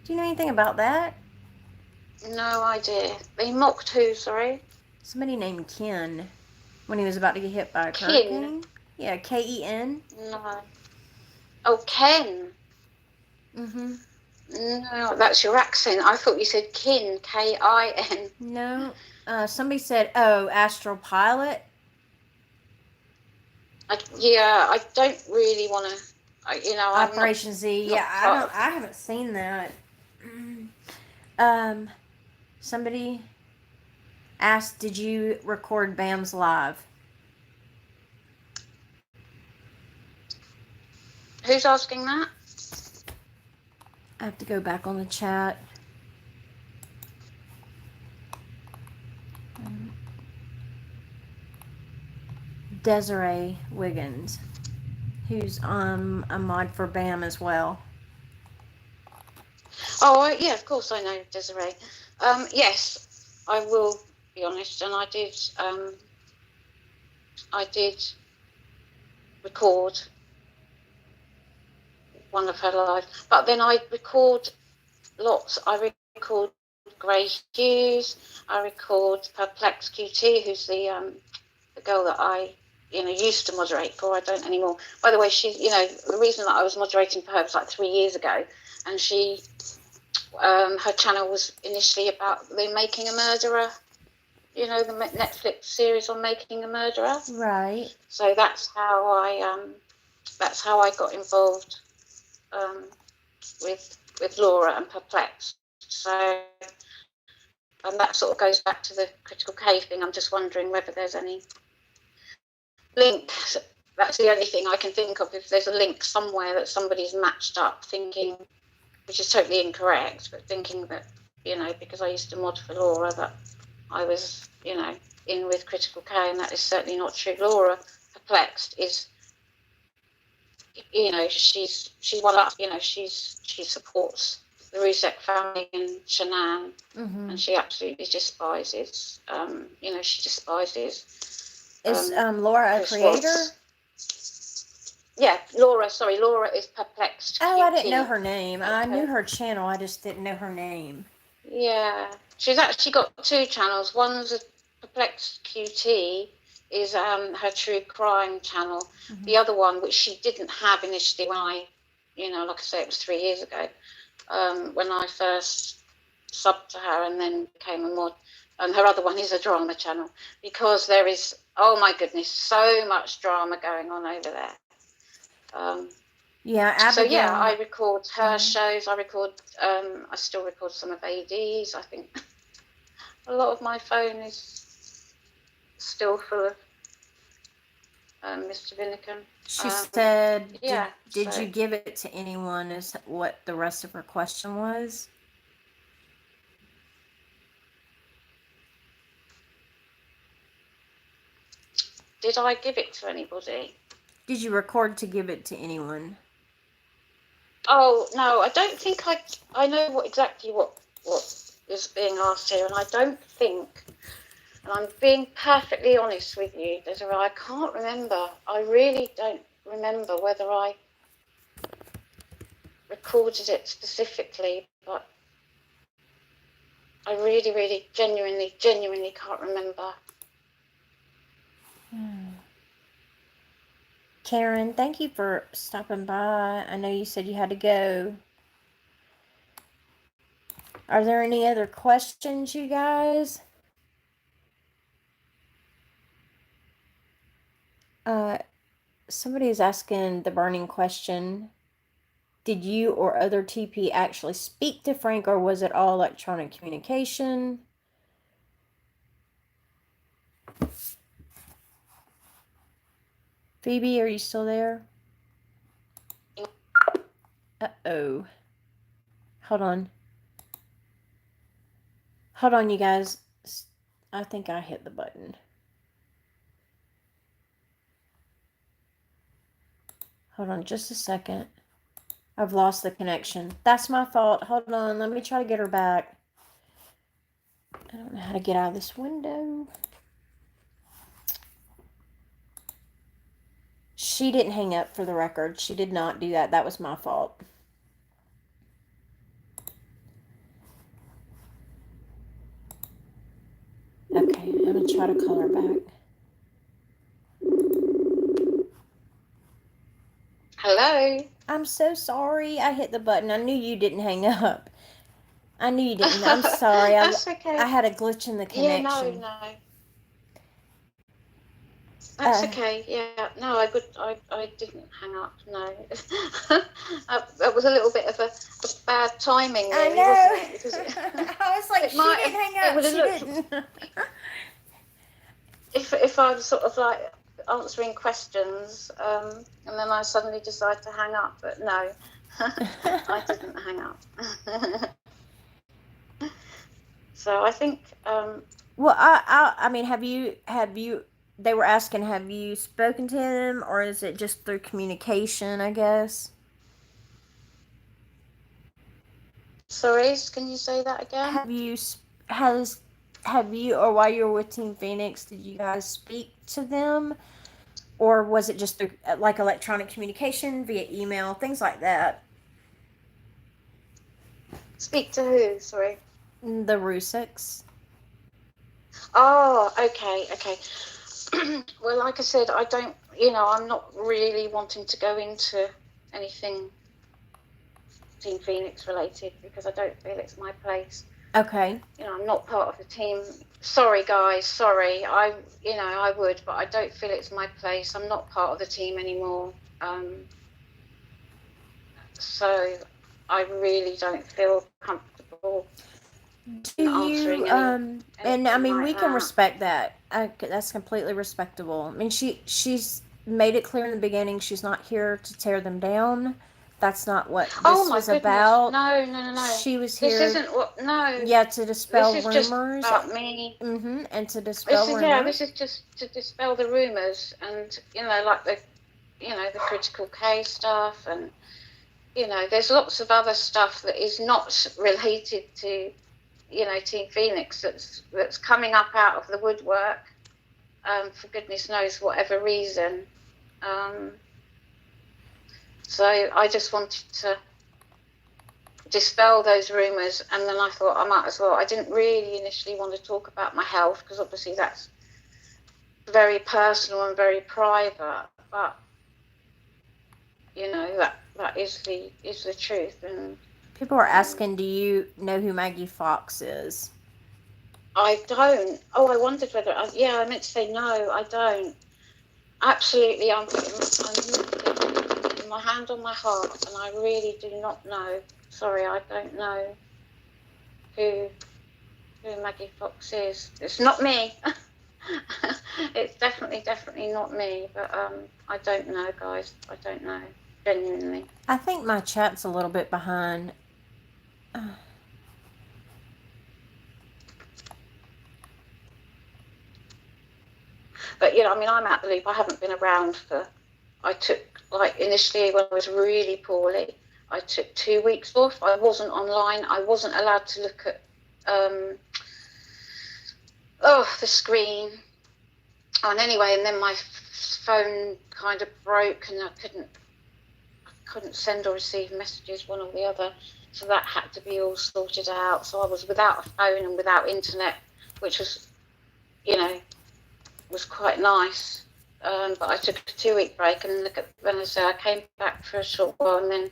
Do you know anything about that? no idea. They mocked who? Sorry. Somebody named Ken when he was about to get hit by a Kin. hurricane. Yeah, Ken. No. Oh, Ken. Mm-hmm. No, that's your accent. I thought you said kin, Kin. No. Somebody said, oh, Astral Pilot. I don't really want to. I'm not Operation Z. Yeah, not part of. I haven't seen that. Somebody asked, did you record Bam's live? Who's asking that? I have to go back on the chat. Desiree Wiggins, who's a mod for BAM as well. Oh, yeah, of course I know Desiree. Yes, I will be honest, and I did record one of her live, but then I record lots. I record Grey Hughes. I record Perplex QT, who's the girl that I used to moderate for. I don't anymore. By the way, the reason that I was moderating for her was like 3 years ago, and her channel was initially about the Making a Murderer, the Netflix series on Making a Murderer. Right. So that's how I got involved with Laura and Perplexed. So, and that sort of goes back to the critical K thing. I'm just wondering whether there's any link. That's the only thing I can think of. If there's a link somewhere that somebody's matched up, thinking, which is totally incorrect, but thinking that because I used to mod for Laura, that I was in with critical K, and that is certainly not true. Laura Perplexed is she's one of she supports the Ruzek family and Shanann, and she absolutely despises she despises Is Laura a creator? Yeah, Laura is Perplexed. Oh, QT. I didn't know her name. I knew her channel, I just didn't know her name. Yeah, she's actually got 2 channels. One's a Perplexed QT, is her true crime channel. Mm-hmm. The other one, which she didn't have initially when I, like I say, it was 3 years ago, when I first subbed to her and then became a mod. And her other one is a drama channel, because there is, oh my goodness, so much drama going on over there. Yeah, Abigail. So yeah, I record her shows. I still record some of AD's. I think a lot of my phone is still full of Mr. Vinnican. She said, yeah, did you give it to anyone, is what the rest of her question was. Did I give it to anybody? Did you record to give it to anyone? Oh, no, I don't think I know exactly what is being asked here, and I don't think And I'm being perfectly honest with you, Desiree. I can't remember. I really don't remember whether I recorded it specifically, but I really, really, genuinely can't remember. Karen, thank you for stopping by. I know you said you had to go. Are there any other questions, you guys? Somebody is asking the burning question. Did you or other TP actually speak to Frank, or was it all electronic communication? FeeBee, are you still there? Uh-oh. Hold on. Hold on, you guys. I think I hit the button. Hold on just a second. I've lost the connection. That's my fault. Hold on. Let me try to get her back. I don't know how to get out of this window. She didn't hang up, for the record. She did not do that. That was my fault. Okay, I'm going to try to call her back. Hello? I'm so sorry. I hit the button. I knew you didn't hang up. I knew you didn't. I'm sorry. That's okay. I had a glitch in the connection. Yeah, no. That's okay. Yeah, no, I didn't hang up. No, that was a little bit of a bad timing, really, wasn't it? Because I was like, she didn't hang up. She didn't. If I was sort of like answering questions, and then I suddenly decide to hang up, but no, I didn't hang up. So I think. Well, I mean, have you? They were asking, have you spoken to him, or is it just through communication? I guess. Sorry, can you say that again? Have you, or while you were with Team Phoenix, did you guys speak to them, or was it just through like electronic communication via email, things like that? Speak to who? Sorry. The Rusiks. Oh, okay. Well, like I said, I don't, I'm not really wanting to go into anything Team Phoenix related because I don't feel it's my place. Okay. I'm not part of the team. Sorry, guys. Sorry. I would, but I don't feel it's my place. I'm not part of the team anymore. So I really don't feel comfortable answering and I mean, like we can respect that. That's completely respectable. I mean, she's made it clear in the beginning she's not here to tear them down. That's not what this was about. No. She was here. This isn't what. No. Yeah, to dispel this is rumors. Just about me. And to dispel rumors. Yeah, this is just to dispel the rumors, and like the critical K stuff, and there's lots of other stuff that is not related to Team Phoenix that's coming up out of the woodwork, for goodness knows whatever reason. So I just wanted to dispel those rumours, and then I thought I might as well. I didn't really initially want to talk about my health because obviously that's very personal and very private, but that is the truth. And people are asking, do you know who Maggie Fox is? I don't. Oh, I wondered whether. I meant to say no. I don't. Absolutely, I'm putting my hand on my heart, and I really do not know. Sorry, I don't know who Maggie Fox is. It's not me. It's definitely not me. But I don't know, guys. I don't know. Genuinely. I think my chat's a little bit behind. But I'm out the loop. I haven't been around I took, initially when I was really poorly, I took 2 weeks off. I wasn't online. I wasn't allowed to look at the screen. And anyway, and then my phone kind of broke, and I couldn't send or receive messages, one or the other. So that had to be all sorted out. So I was without a phone and without internet, which was, was quite nice. But I took a 2-week break, and when I say I came back for a short while, and then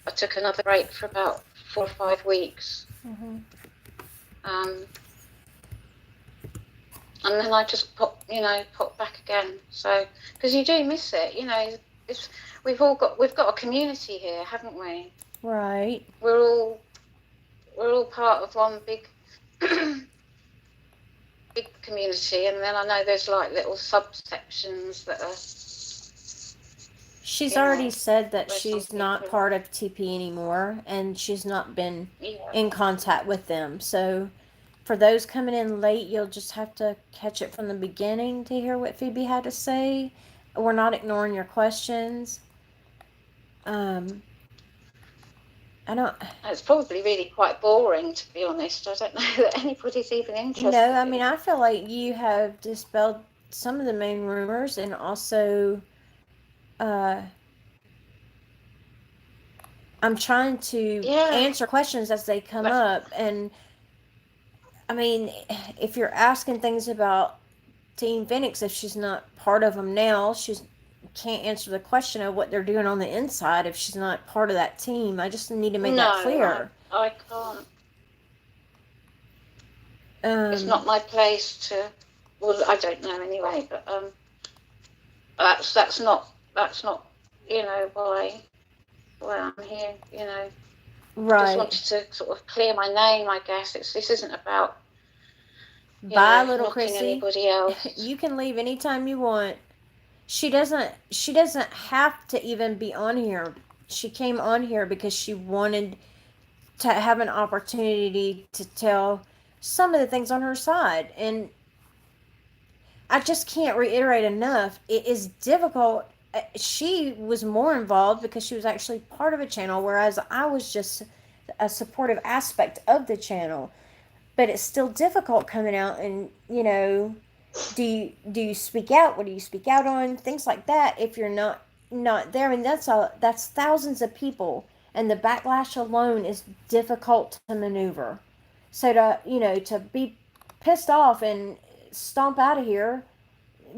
I took another break for about 4 or 5 weeks. Mm-hmm. And then I just popped back again. So, because you do miss it, we've got a community here, haven't we? Right. We're all part of one big big community, and then I know there's like little subsections that are. She's already said that where she's not part of TP anymore, and she's not been Yeah. in contact with them. So, for those coming in late, you'll just have to catch it from the beginning to hear what FeeBee had to say. We're not ignoring your questions. I don't. It's probably really quite boring, to be honest. I don't know that anybody's even interested. No, I mean, I feel like you have dispelled some of the main rumors, and also, I'm trying to answer questions as they come up. And I mean, if you're asking things about Team Phoenix, if she's not part of them now, she's can't answer the question of what they're doing on the inside if she's not part of that team. I just need to make that clear. I can't. It's not my place to. Well, I don't know anyway, but that's not why I'm here. Right. Just wanted to sort of clear my name. I guess this isn't about. Bye, little Chrissy. Anybody else. You can leave anytime you want. She doesn't have to even be on here. She came on here because she wanted to have an opportunity to tell some of the things on her side. And I just can't reiterate enough. It is difficult. She was more involved because she was actually part of a channel, whereas I was just a supportive aspect of the channel. But it's still difficult coming out and, do you speak out? What do you speak out on? Things like that. If you're not there, I mean, that's thousands of people, and the backlash alone is difficult to maneuver. So to be pissed off and stomp out of here,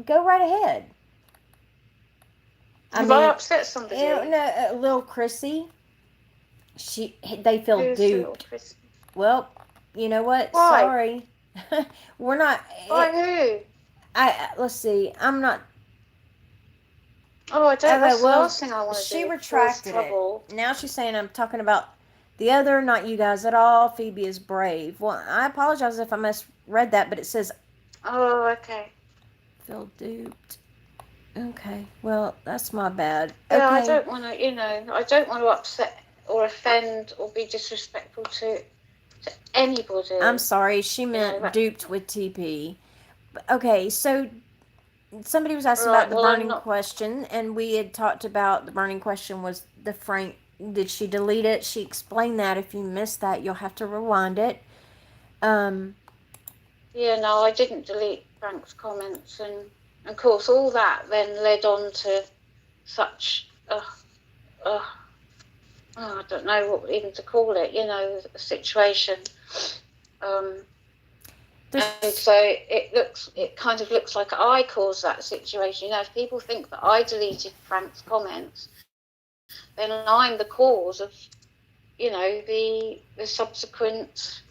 go right ahead. I mean, upset somebody? No, little Chrissy. They feel duped. Well, you know what? Why? Sorry. We're not. Why who? Let's see. I'm not. Oh, I don't. That's the last thing I want to do. She retracted it. Now she's saying I'm talking about the other, not you guys at all. FeeBee is brave. Well, I apologize if I misread that, but it says. Oh, okay. Feel duped. Okay. Well, that's my bad. Yeah, okay. I don't want to. I don't want to upset or offend or be disrespectful to anybody. I'm sorry. She meant duped with TP. Okay, so somebody was asking about the burning question, and we had talked about the burning question was the Frank. Did she delete it? She explained that. If you missed that, you'll have to rewind it. Yeah, no, I didn't delete Frank's comments, and of course all that then led on to such I don't know what even to call it. A situation. And so it kind of looks like I caused that situation. If people think that I deleted Frank's comments, then I'm the cause of, the subsequent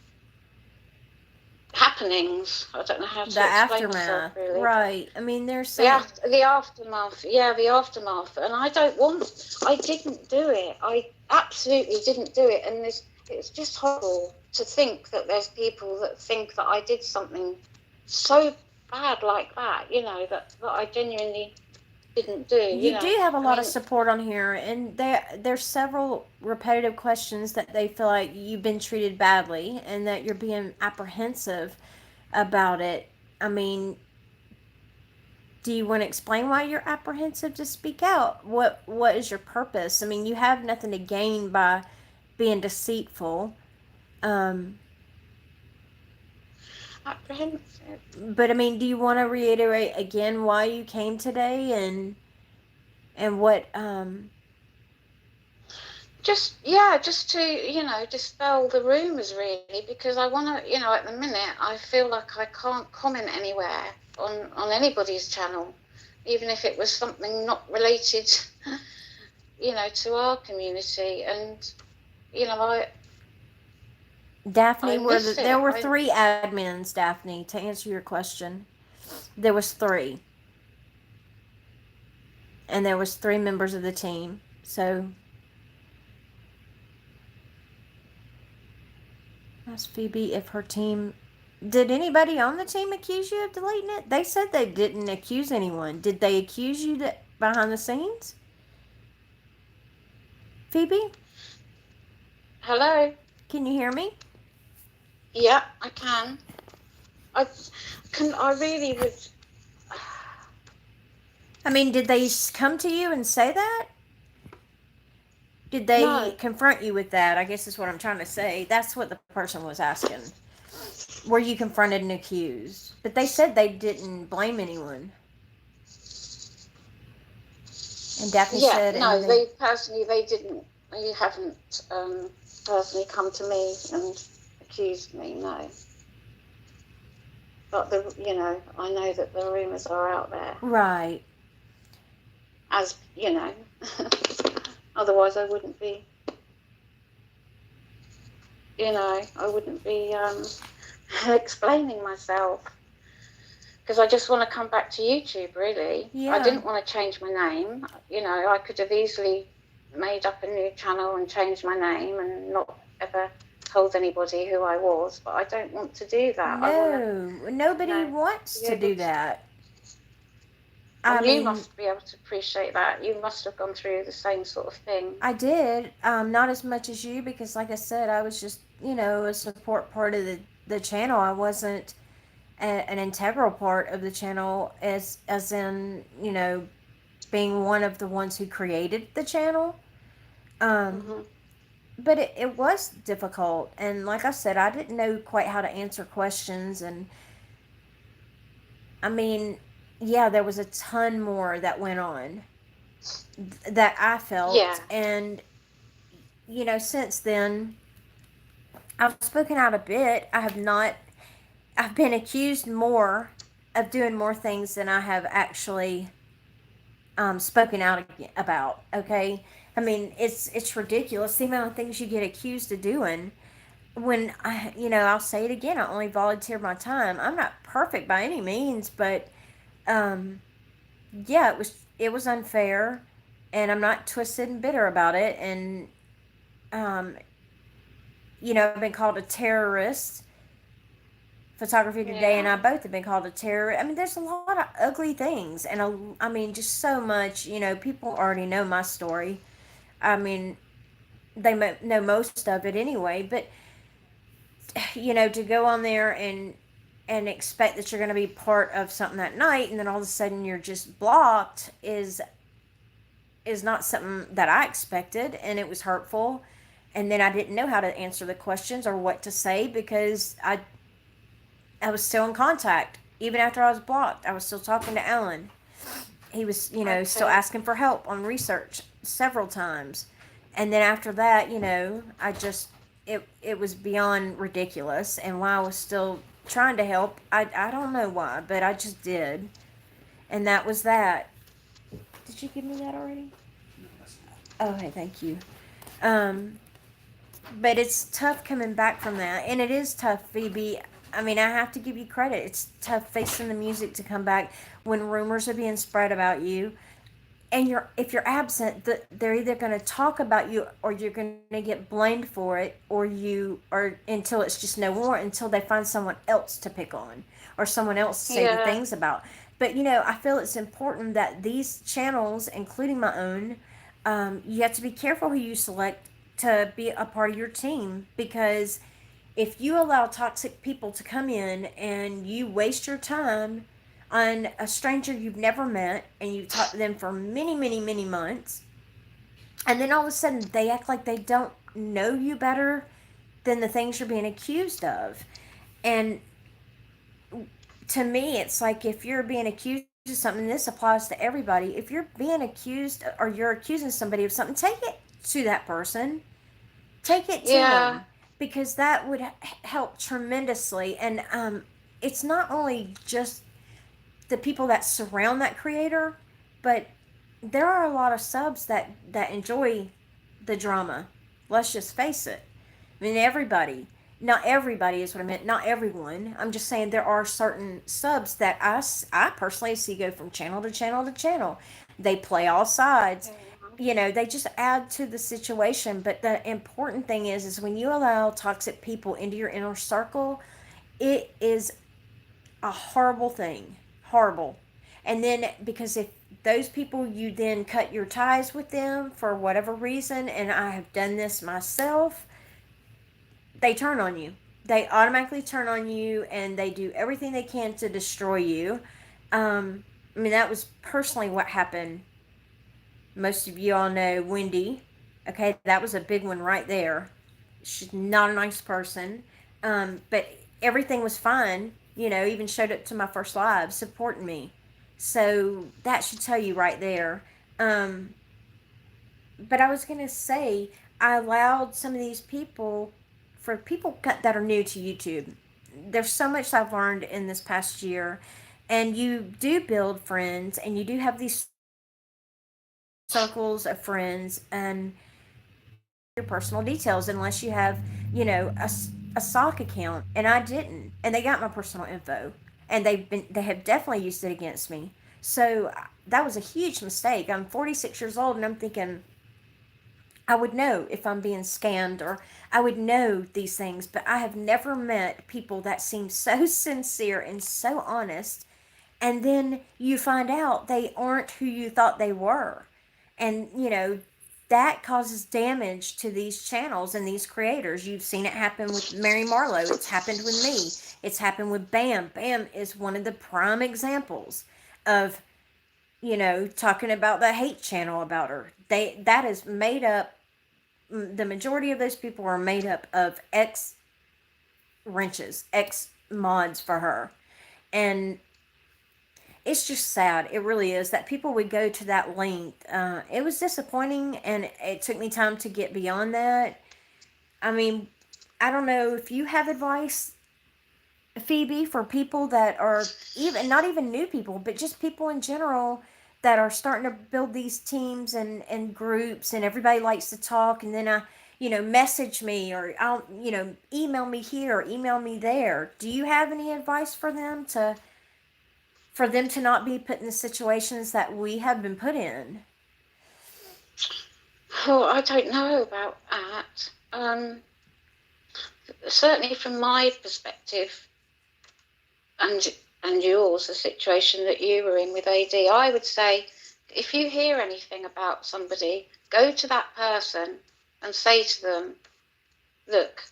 happenings. I don't know how to explain myself, really. Right. I mean, there's the aftermath. Yeah, the aftermath. And I didn't do it. I absolutely didn't do it. And it's just horrible to think that there's people that think that I did something so bad like that, that I genuinely didn't do. You do have a lot of support on here, and there's several repetitive questions that they feel like you've been treated badly and that you're being apprehensive about it. I mean, do you want to explain why you're apprehensive to speak out? What is your purpose? I mean, you have nothing to gain by being deceitful. apprehensive. But I mean, do you want to reiterate again why you came today and what Just yeah, just to dispel the rumours really, because I want to at the minute I feel like I can't comment anywhere on anybody's channel, even if it was something not related, to our community, and you know I Daphne miss there it. were I three admins, Daphne, to answer your question. There was three, and there was three members of the team. So asked Phoebe if her team. Did anybody on the team accuse you of deleting it? They said they didn't accuse anyone. Did they accuse you that behind the scenes? Phoebe, hello. can you hear me? Yeah, I can. I can. I really would. I mean, did they come to you and say that? Did they No. confront you with that? I guess is what I'm trying to say. That's what the person was asking. Were you confronted and accused? But they said they didn't blame anyone. And Daphne Yeah, said, no. and they. They didn't. You haven't personally come to me and accused me. No. But I know that the rumours are out there. Right. As otherwise I wouldn't be. I wouldn't be explaining myself, because I just want to come back to YouTube. Really, I Yeah. didn't want to change my name. I could have easily made up a new channel and changed my name and not ever told anybody who I was. But I don't want to do that. I want to, No. Nobody wants be to able do to. that. I And you mean, must be able to appreciate that. You must have gone through the same sort of thing. I did. Not as much as you because, like I said, I was just, a support part of the channel. I wasn't an integral part of the channel as in, being one of the ones who created the channel. Um, Hmm. but it was difficult. And like I said, I didn't know quite how to answer questions. And I mean, yeah, there was a ton more that went on that I Yeah. felt. And, since then, I've spoken out a bit. I've been accused more of doing more things than I have actually spoken out about. Okay, I mean it's ridiculous the amount of things you get accused of doing. When I'll say it again. I only volunteer my time. I'm not perfect by any means, but um, yeah, it was unfair, and I'm not twisted and bitter about it. And um, I've been called a terrorist. Photography Today and Yeah. I both have been called a terrorist. I mean, there's a lot of ugly things, and I mean, just so much. People already know my story. I mean, they know most of it anyway. But to go on there and expect that you're going to be part of something that night, and then all of a sudden you're just blocked is not something that I expected, and it was hurtful. And then I didn't know how to answer the questions or what to say because I was still in contact. Even after I was blocked, I was still talking to Alan. He was, still Okay. asking for help on research several times. And then after that, I just, it was beyond ridiculous. And while I was still trying to help, I don't know why, but I just did. And that was that. Did you give me that already? Okay, thank you. Um, but it's tough coming back from that, and it is tough, Phoebe. I mean, I have to give you credit. It's tough facing the music to come back when rumors are being spread about you, and if you're absent, they're either going to talk about you or you're going to get blamed for it, or until it's just no more, until they find someone else to pick on or someone else to say the Yeah. things about. But I feel it's important that these channels, including my own, you have to be careful who you select to be a part of your team, because if you allow toxic people to come in and you waste your time on a stranger you've never met and you've talked to them for many, many, many months, and then all of a sudden they act like they don't know you better than the things you're being accused of. And to me, it's like if you're being accused of something, this applies to everybody. If you're being accused or you're accusing somebody of something, take it to that person, take it to Yeah, them, because that would help tremendously. And it's not only just the people that surround that creator, but there are a lot of subs that enjoy the drama. Let's just face it. I mean, everybody. Not everybody is what I meant. Not everyone. I'm just saying there are certain subs that I personally see go from channel to channel to channel. They play all sides. You know, they just add to the situation. But the important thing is when you allow toxic people into your inner circle, it is a horrible thing. Horrible. And then because if those people, you then cut your ties with them for whatever reason, and I have done this myself, they turn on you. They automatically turn on you and they do everything they can to destroy you. I mean, that was personally what happened. Most of you all know Wendy. Okay, that was a big one right there. She's not a nice person. But everything was fine. You know, even showed up to my first live supporting me. So that should tell you right there. Um, but I was going to say, I allowed some of these people, for people that are new to YouTube, there's so much I've learned in this past year. And you do build friends and you do have these circles of friends, and you don't share your personal details unless you have, you know, a sock account. And I didn't. And they got my personal info. And they have definitely used it against me. So that was a huge mistake. I'm 46 years old and I'm thinking, I would know if I'm being scammed, or I would know these things, but I have never met people that seem so sincere and so honest. And then you find out they aren't who you thought they were. And, you know, that causes damage to these channels and these creators. You've seen it happen with Mary Marlowe. It's happened with me. It's happened with Bam. Bam is one of the prime examples of, you know, talking about the hate channel about her. That is made up. The majority of those people are made up of ex wrenches, ex mods for her. And it's just sad. It really is that people would go to that length. It was disappointing, and it took me time to get beyond that. I mean, I don't know if you have advice, FeeBee, for people that are even not even new people, but just people in general that are starting to build these teams and groups, and everybody likes to talk, and then message me, or I'll, email me here or email me there. Do you have any advice for them to not be put in the situations that we have been put in? well, I don't know about that. Certainly, from my perspective, and yours, the situation that you were in with AD, I would say if you hear anything about somebody, go to that person and say to them, look,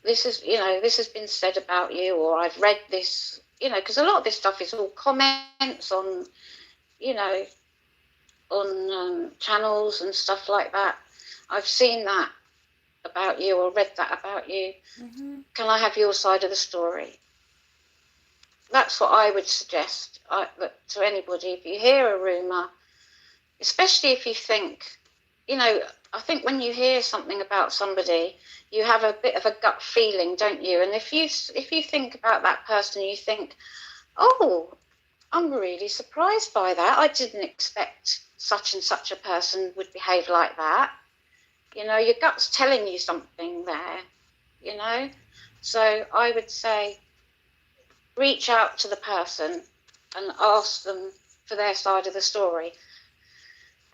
this has been said about you, or I've read this, because a lot of this stuff is all comments on, you know, on channels and stuff like that. I've seen that about you or read that about you. Mm-hmm. Can I have your side of the story? That's what I would suggest to anybody. If you hear a rumour, especially if you think, I think when you hear something about somebody, you have a bit of a gut feeling, don't you? And if you think about that person, you think, oh, I'm really surprised by that. I didn't expect such and such a person would behave like that. Your gut's telling you something there, you know. So I would say reach out to the person and ask them for their side of the story,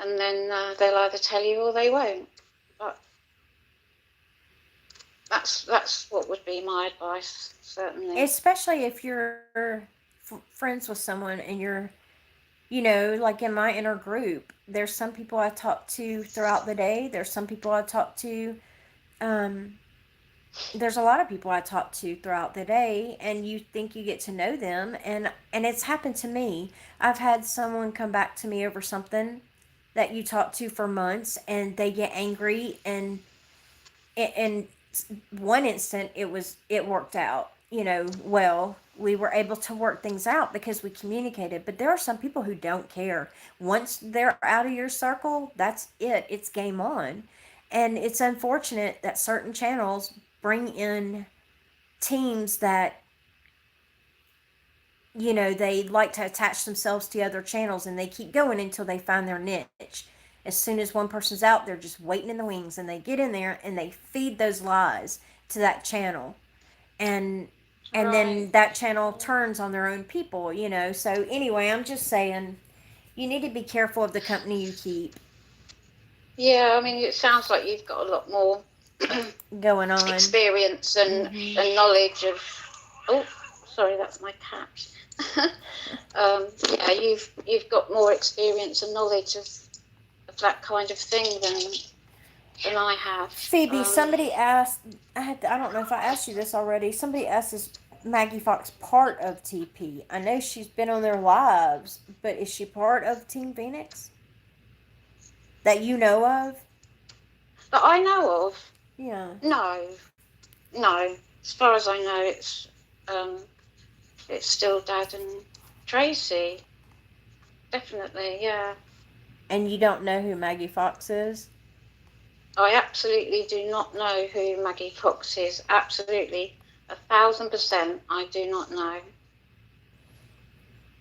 and then they'll either tell you or they won't. But that's what would be my advice, certainly. Especially if you're friends with someone and you're, like in my inner group, there's some people I talk to throughout the day. There's some people I talk to. Um, there's a lot of people I talk to throughout the day, and you think you get to know them, and it's happened to me. I've had someone come back to me over something that you talked to for months, and they get angry, and in one instant it worked out, well. we were able to work things out because we communicated. But there are some people who don't care. Once they're out of your circle, that's it. It's game on. And it's unfortunate that certain channels bring in teams that, they like to attach themselves to other channels, and they keep going until they find their niche. As soon as one person's out, they're just waiting in the wings, and they get in there and they feed those lies to that channel. And Right. then that channel turns on their own people. So anyway, I'm just saying, you need to be careful of the company you keep Yeah, I mean, it sounds like you've got a lot more going on. experience Hmm. and knowledge of. Oh, sorry, that's my cat. Yeah, you've got more experience and knowledge of that kind of thing than I have. Phoebe, somebody asked, I don't know if I asked you this already. Somebody asked, is Maggie Fox part of TP? I know she's been on their lives, but is she part of Team Phoenix that you know of? That I know of. Yeah. No, no. As far as I know, it's still Dad and Tracy. Definitely, yeah. And you don't know who Maggie Fox is? I absolutely do not know who Maggie Fox is. Absolutely, 1,000%. I do not know.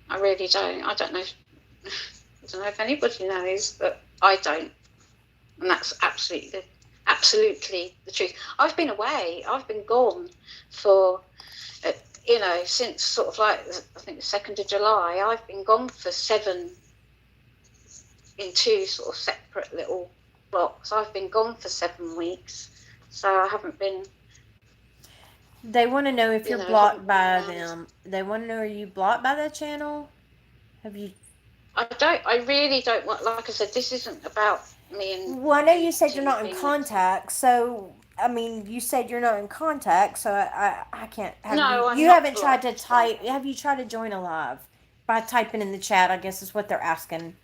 I really don't. I don't know. I don't know if anybody knows, but I don't, and that's absolutely the truth. I've been away. I've been gone for, since sort of like I think the 2nd of July. I've been gone for 7 in 2 sort of separate little blocks. I've been gone for 7 weeks, so I haven't been. They want to know if you're blocked Haven't been by around. them. They want to know, are you blocked by that channel? Have you? I really don't want. Like I said, this isn't about me and Well, I know you said you're Team not in Phoenix. contact, so I mean, you said you're not in contact, so I can't have you. No, I'm You not haven't tried to blocked by type. them. Have you tried to join a live by typing in the chat? I guess is what they're asking.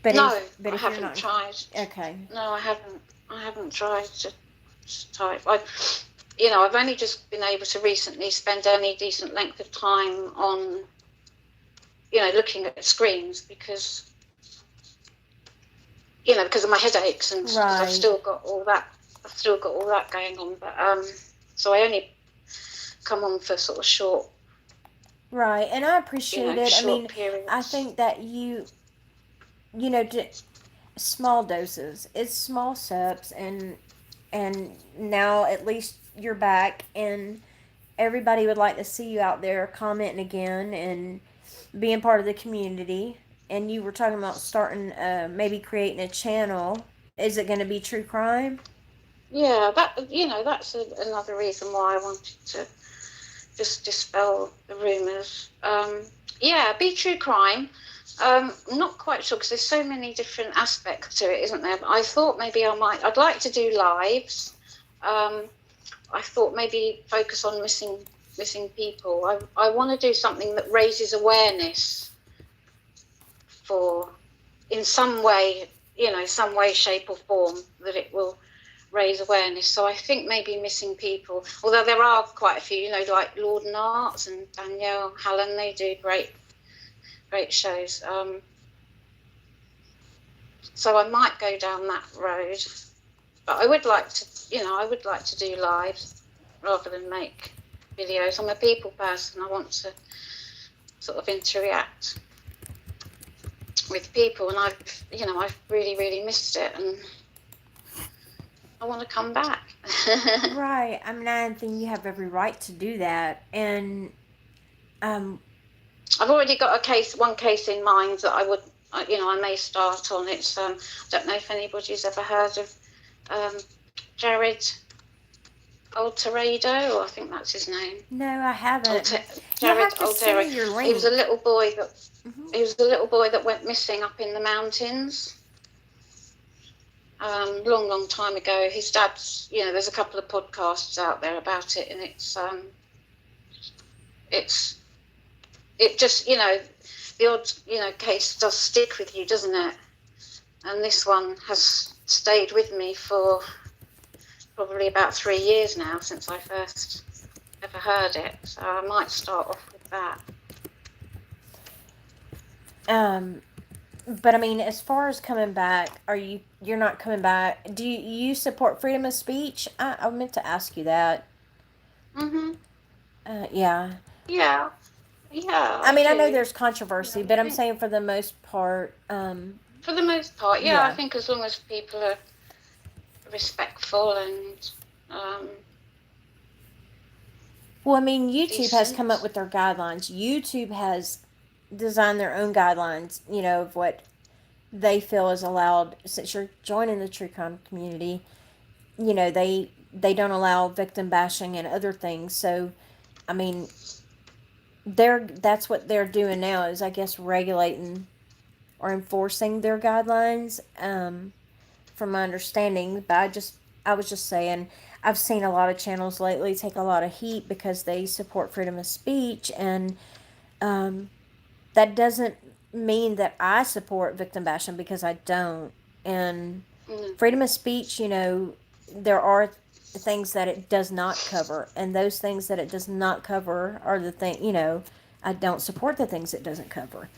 but No, but I if you're haven't not, tried. okay, No, I haven't. I haven't tried to type. I've only just been able to recently spend any decent length of time on, looking at screens because of my headaches and because I've right, still got all that. I've still got all that going on, but so I only come on for sort of right, and I appreciate it. I short mean, I periods. think that you know, small doses. It's small steps, and now at least you're back, and everybody would like to see you out there commenting again and being part of the community. And you were talking about starting, maybe creating a channel. Is it going to be true crime? Yeah, that's another reason why I wanted to just dispel the rumours. Yeah, be true crime. I'm not quite sure because there's so many different aspects to it, isn't there? But I thought maybe I'd like to do lives. Um, I thought maybe focus on missing people. I want to do something that raises awareness for, in some way, some way, shape or form, that it will raise awareness. So I think maybe missing people, although there are quite a few, like Lord and Arts and Danielle Hallen, they do great shows. So I might go down that road, but I would like to do lives rather than make videos. I'm a people person. I want to sort of interact with people, and I've really, really missed it, and I want to come back. Right. I mean, I think you have every right to do that. And, um, I've already got one case in mind that I may start on. It's I don't know if anybody's ever heard of Jared Alterado, I think that's his name. no, I haven't. You'll Jared have to send Altero. me your He was a link. little boy that Hmm. he was a little boy that went missing up in the mountains. Long, long time ago. His dad's, there's a couple of podcasts out there about it, and it just, the odd, case does stick with you, doesn't it? And this one has stayed with me for probably about 3 years now since I first ever heard it, so I might start off with that. Um, but I mean, as far as coming back, you're not coming back? Do you support freedom of speech? I meant to ask you that. Mhm. Yeah. Yeah. Yeah, I I mean, I know do. there's controversy, I but I'm think saying for the most part, for the most part, yeah, I yeah. think as long as people are respectful and Well, I mean, YouTube has come up decent. with their guidelines. YouTube has designed their own guidelines, of what they feel is allowed. Since you're joining the true crime community, they don't allow victim bashing and other things. So, I mean, that's what they're doing now is, I guess, regulating or enforcing their guidelines. From my understanding, but I was just saying, I've seen a lot of channels lately take a lot of heat because they support freedom of speech, and um, that doesn't mean that I support victim bashing, because I don't. And Mm, freedom of speech, there are things that it does not cover, and those things that it does not cover are the thing. I don't support the things it doesn't cover.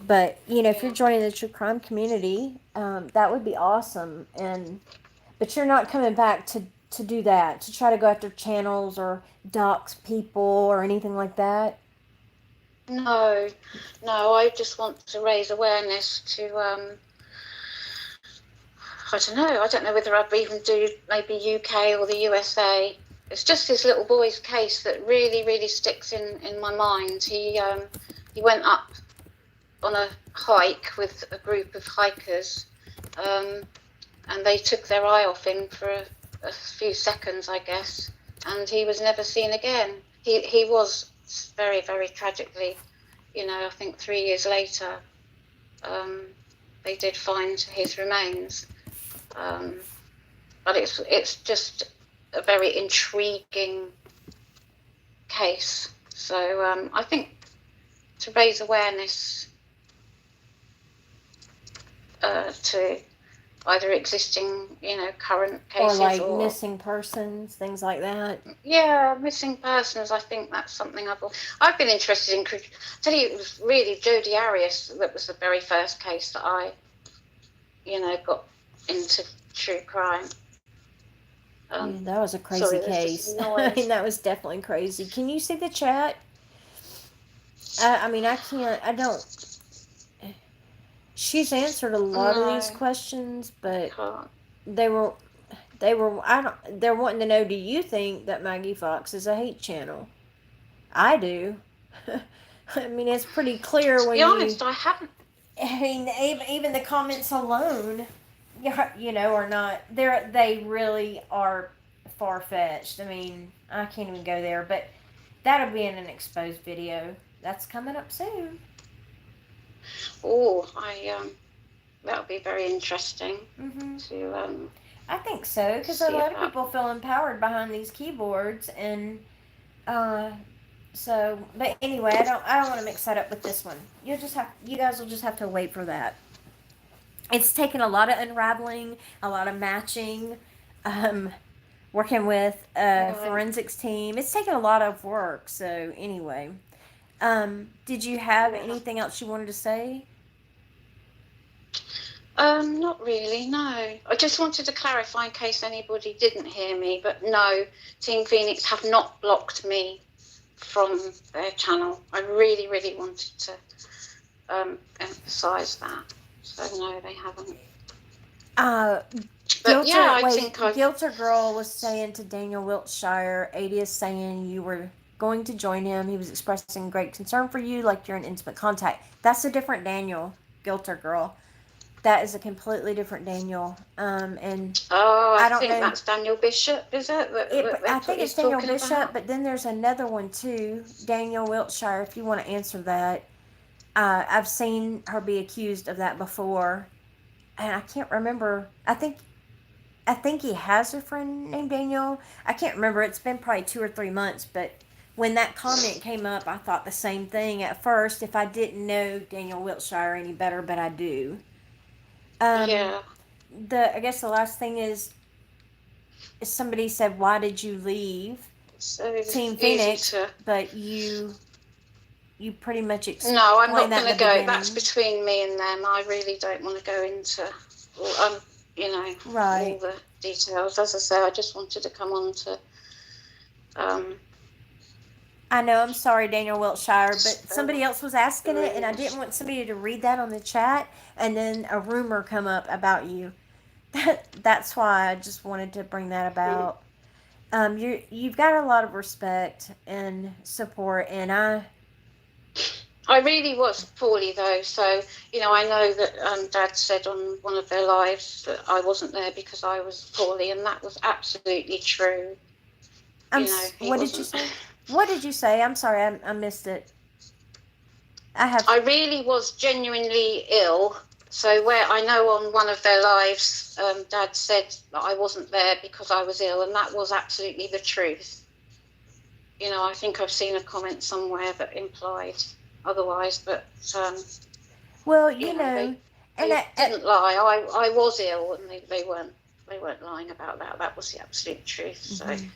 But if you're yeah. joining the true crime community, that would be awesome. And but you're not coming back to do that, to try to go after channels or dox people or anything like that. No, no, I just want to raise awareness to I don't know. I don't know whether I'd even do maybe UK or the USA. It's just this little boy's case that really, really sticks in my mind. He went up on a hike with a group of hikers, um, and they took their eye off him for a few seconds, I guess, and he was never seen again. He was very, very tragically, I think 3 years later, um, they did find his remains. Um, but it's just a very intriguing case. So I think to raise awareness to either existing, current Or cases like or missing persons, things like that. yeah, missing persons. I think that's something I've been interested in. I tell you, it was really Jodi Arias that was the very first case that I, got into true crime. Yeah, that was a Sorry, crazy there's just case. some I mean, noise. that was definitely crazy. Can you see the chat? I mean, I can't. I don't. She's answered a lot of these No, questions, I but can't. they were they were. I don't. They're wanting to know. Do you think that Maggie Fox is a hate channel? I do. I mean, it's pretty clear To be when you. honest, I haven't. I mean, even the comments alone, are not. They really are far fetched. I mean, I can't even go there, but that'll be in an exposed video. That's coming up soon. Oh, that would be very interesting Hmm. to I think so, because a see lot of about. people feel empowered behind these keyboards, and uh, so. But anyway, I don't want to mix that up with this one. You guys will just have to wait for that. It's taken a lot of unraveling, a lot of matching, um, working with a Right. forensics team. It's taken a lot of work. So anyway, did you have Yeah. anything else you wanted to say? Not really, no. I just wanted to clarify in case anybody didn't hear me, but no, Team Phoenix have not blocked me from their channel. I really, really wanted to emphasise that. So no, they haven't. Uh, But yeah, I Wait, think I've. Guilter Girl was saying to Daniel Wiltshire, Ada is saying you were going to join him. He was expressing great concern for you, like you're in intimate contact. That's a different Daniel, Guilter Girl. That is a completely different Daniel. And Oh, I I don't think know. that's Daniel Bishop, is it? I That's what think it's he's Daniel talking Bishop, about. but then there's another one too, Daniel Wiltshire. If you want to answer that, I've seen her be accused of that before, and I can't remember. I think he has a friend named Daniel. I can't remember. It's been probably 2 or 3 months, but when that comment came up, I thought the same thing at first. If I didn't know Daniel Wiltshire any better, but I do. Um, Yeah. I guess the last thing is somebody said, "Why did you leave?" so Team easy Phoenix, to. but you pretty much No, I'm explained not that going in to the go. That's beginning. between me and them. I really don't want to go into, you know, all Right. the details. As I say, I just wanted to come on to. Um, I know, I'm sorry, Daniel Wiltshire, but dispel somebody else was asking it, and I didn't rumors. want somebody to read that on the chat and then a rumor come up about you. That's why I just wanted to bring that about. You've got a lot of respect and support, and I really was poorly though, so I know that Dad said on one of their lives that I wasn't there because I was poorly, and that was absolutely true. He What did you wasn't. say? What did you say? I'm sorry, I missed it. I have. I really was genuinely ill. So where I know on one of their lives, Dad said that I wasn't there because I was ill, and that was absolutely the truth. I think I've seen a comment somewhere that implied otherwise, but Well, they and didn't lie. I was ill, and they weren't lying about that. That was the absolute truth. So mhm.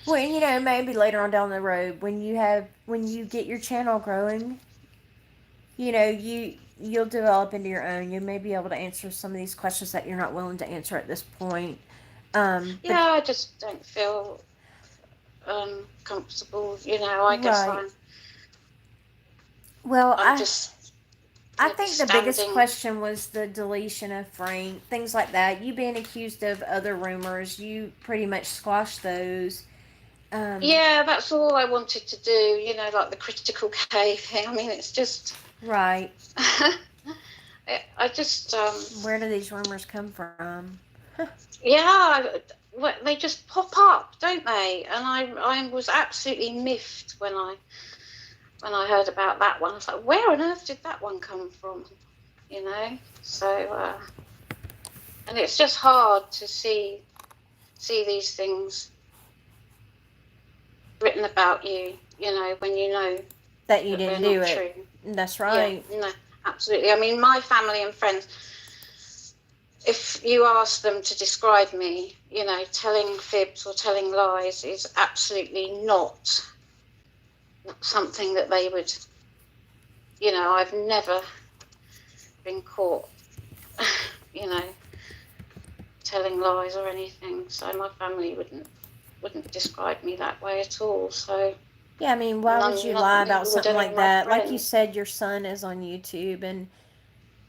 Well, maybe later on down the road when you get your channel growing, you'll develop into your own. You may be able to answer some of these questions that you're not willing to answer at this point. But yeah, I just don't feel comfortable. I guess right. Well, I'm just I going to be think the biggest standing. question was the deletion of Frank, things like that. You being accused of other rumors, you pretty much squashed those. Um, Yeah, that's all I wanted to do. Like the critical cave thing. I mean, it's just. right. I just. Where do these rumors come from? Yeah, they just pop up, don't they? And I was absolutely miffed when I heard about that one. I was like, where on earth did that one come from? So and it's just hard to see these things written about you. When you know That you that they're didn't do not it. true. That's Yeah, right. no, absolutely. I mean, my family and friends, if you ask them to describe me, telling fibs or telling lies is absolutely not something that they would. I've never been caught, you know, telling lies or anything. So my family wouldn't describe me that way at all. So Yeah, I mean, why would you lie about neither would something any of like my that? Like you friends. said, your son is on YouTube, and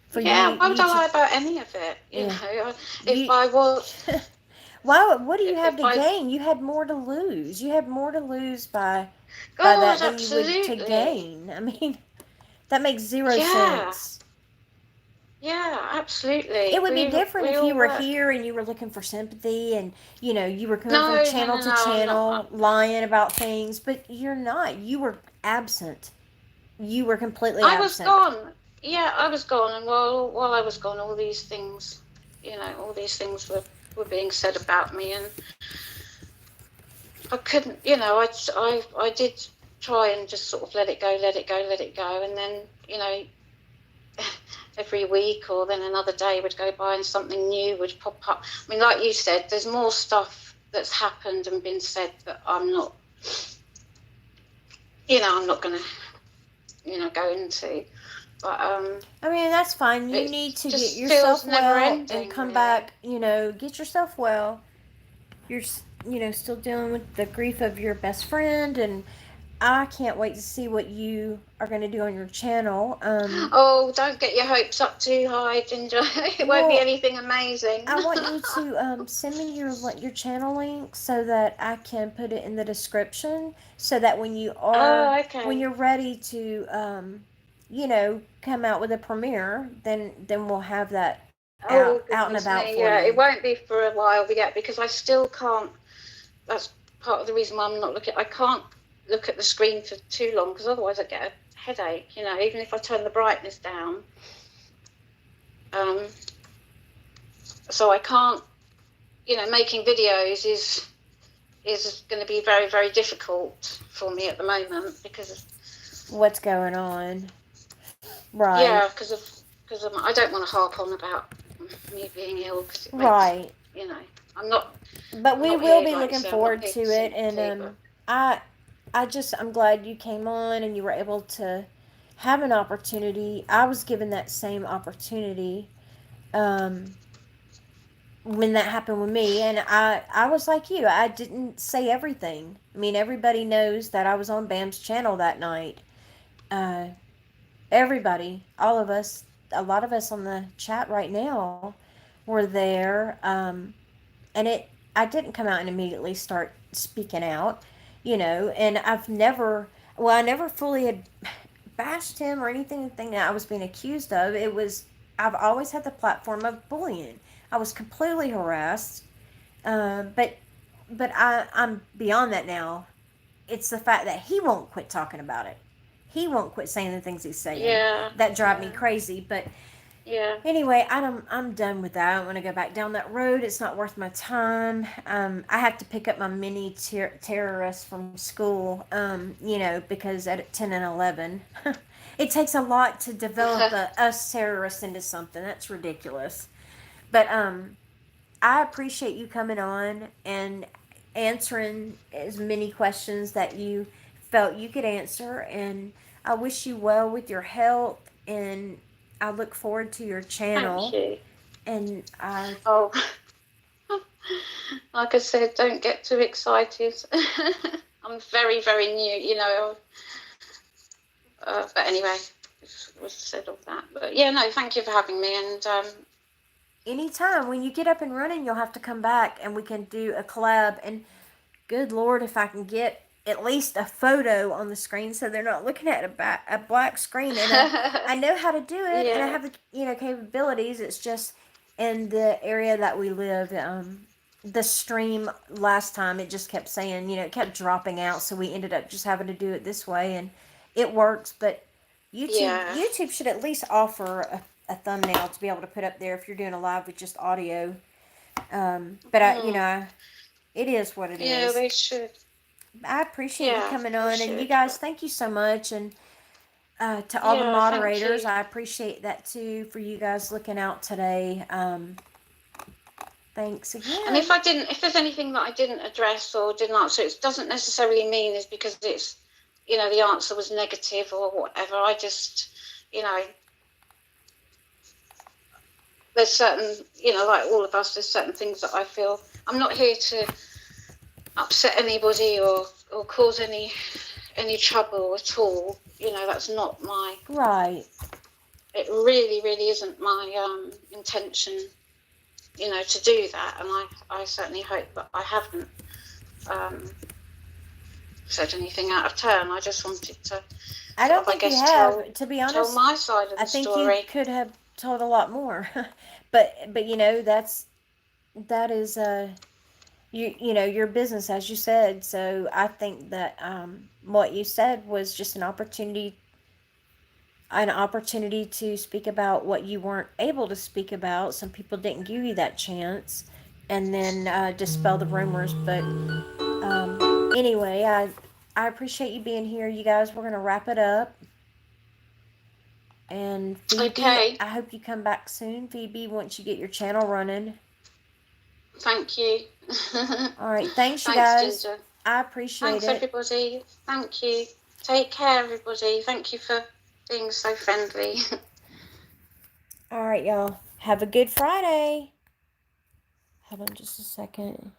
for Yeah, why would you I to, lie about any of it? yeah, If you. I was, Why? What do you have if to I, gain? You had more to lose. You had more to lose by that God, than you would to absolutely, gain. I mean, that makes zero yeah, sense. yeah, It absolutely. would be We different we if you all were were. here and you were looking for sympathy and you were going from No, no, channel no, to no. I'm not. channel lying about things, but you're not. You were absent. You were completely I was absent. gone. Yeah, I was gone, and while I was gone, all these things, were being said about me, and I couldn't. I did try and just sort of let it go, let it go, let it go, and then every week or then another day would go by and something new would pop up. I mean, like you said, there's more stuff that's happened and been said that I'm not going to, go into. But I mean, that's fine. You it need to get just feels yourself never well and ending, come really. back, get yourself well. You're, still dealing with the grief of your best friend, and I can't wait to see what you are going to do on your channel. Oh, don't get your hopes up too high, Ginger. It won't be Well, anything amazing. I want you to send me your channel link so that I can put it in the description, so that Oh, when okay. you're ready to come out with a premiere, then we'll have that Oh, out and goodness about me. for Yeah, you. it won't be for a while yet because I still can't. That's part of the reason why I'm not looking. I can't look at the screen for too long because otherwise I get a headache. Even if I turn the brightness down. Um, so I can't. Making videos is going to be very, very difficult for me at the moment because What's going on? Right. yeah, because I don't want to harp on about me being ill because it makes Right. you know I'm not But I'm we not will here, be like you looking say, I'm not forward here to for it, and sympathy, but I I'm glad you came on and you were able to have an opportunity. I was given that same opportunity um, when that happened with me, and I was like you. I didn't say everything. I mean, everybody knows that I was on Bam's channel that night. Uh, everybody, all of us, a lot of us on the chat right now were there, and I didn't come out and immediately start speaking out, and I never fully had bashed him or anything that I was being accused of. I've always had the platform of bullying. I was completely harassed, but I'm beyond that now. It's the fact that he won't quit talking about it. He won't quit saying the things he's saying Yeah, that drive me yeah, crazy. But yeah. anyway, I'm done with that. I don't want to go back down that road. It's not worth my time. I have to pick up my mini terrorists from school, because at 10 and 11, it takes a lot to develop us terrorists into something. That's ridiculous. But I appreciate you coming on and answering as many questions that you felt you could answer. And I wish you well with your health. And I look forward to your Thank channel. you. And I, Oh, like I said, don't get too excited. I'm very, very new, but anyway, was said of that. But yeah, no, thank you for having me. And anytime when you get up and running, you'll have to come back and we can do a collab. And good Lord, if I can get at least a photo on the screen so they're not looking at a black screen. And I know how to do it, and I yeah, have the capabilities. It's just in the area that we live. The stream last time, it just kept saying, it kept dropping out, so we ended up just having to do it this way, and it works. But yeah. YouTube should at least offer a thumbnail to be able to put up there if you're doing a live with just audio. But it is what it Yeah, is. they should. I appreciate you Yeah, coming they on, and you should. guys, But thank you so much. And to all the yeah, thank moderators, you. I appreciate that too for you guys looking out today. Thanks And again. if there's anything that I didn't address or didn't answer, it doesn't necessarily mean it's because it's, the answer was negative or whatever. I just, you know, there's certain, like all of us, there's certain things that I feel I'm not here to upset anybody or cause any trouble at all. That's not my. Right. It really, really isn't my intention. To do that, and I certainly hope that I haven't um, said anything out of turn. I just wanted to I sort don't of, I think you guess, have. To be tell honest, my side of I the think you story. could have told a lot more. But that is your business, as you said. So I think that what you said was just an opportunity to speak about what you weren't able to speak about. Some people didn't give you that chance, and then dispel the rumors. But anyway, I appreciate you being here, you guys. We're gonna wrap it up. And FeeBee, Okay, I hope you come back soon, FeeBee, once you get your channel running. thank you. All right, thanks, you Thanks, guys. Ginger. I appreciate Thanks, it. everybody. Thank you. Take care, everybody. Thank you for being so friendly. All right, y'all. Have a good Friday. Hold on just a second.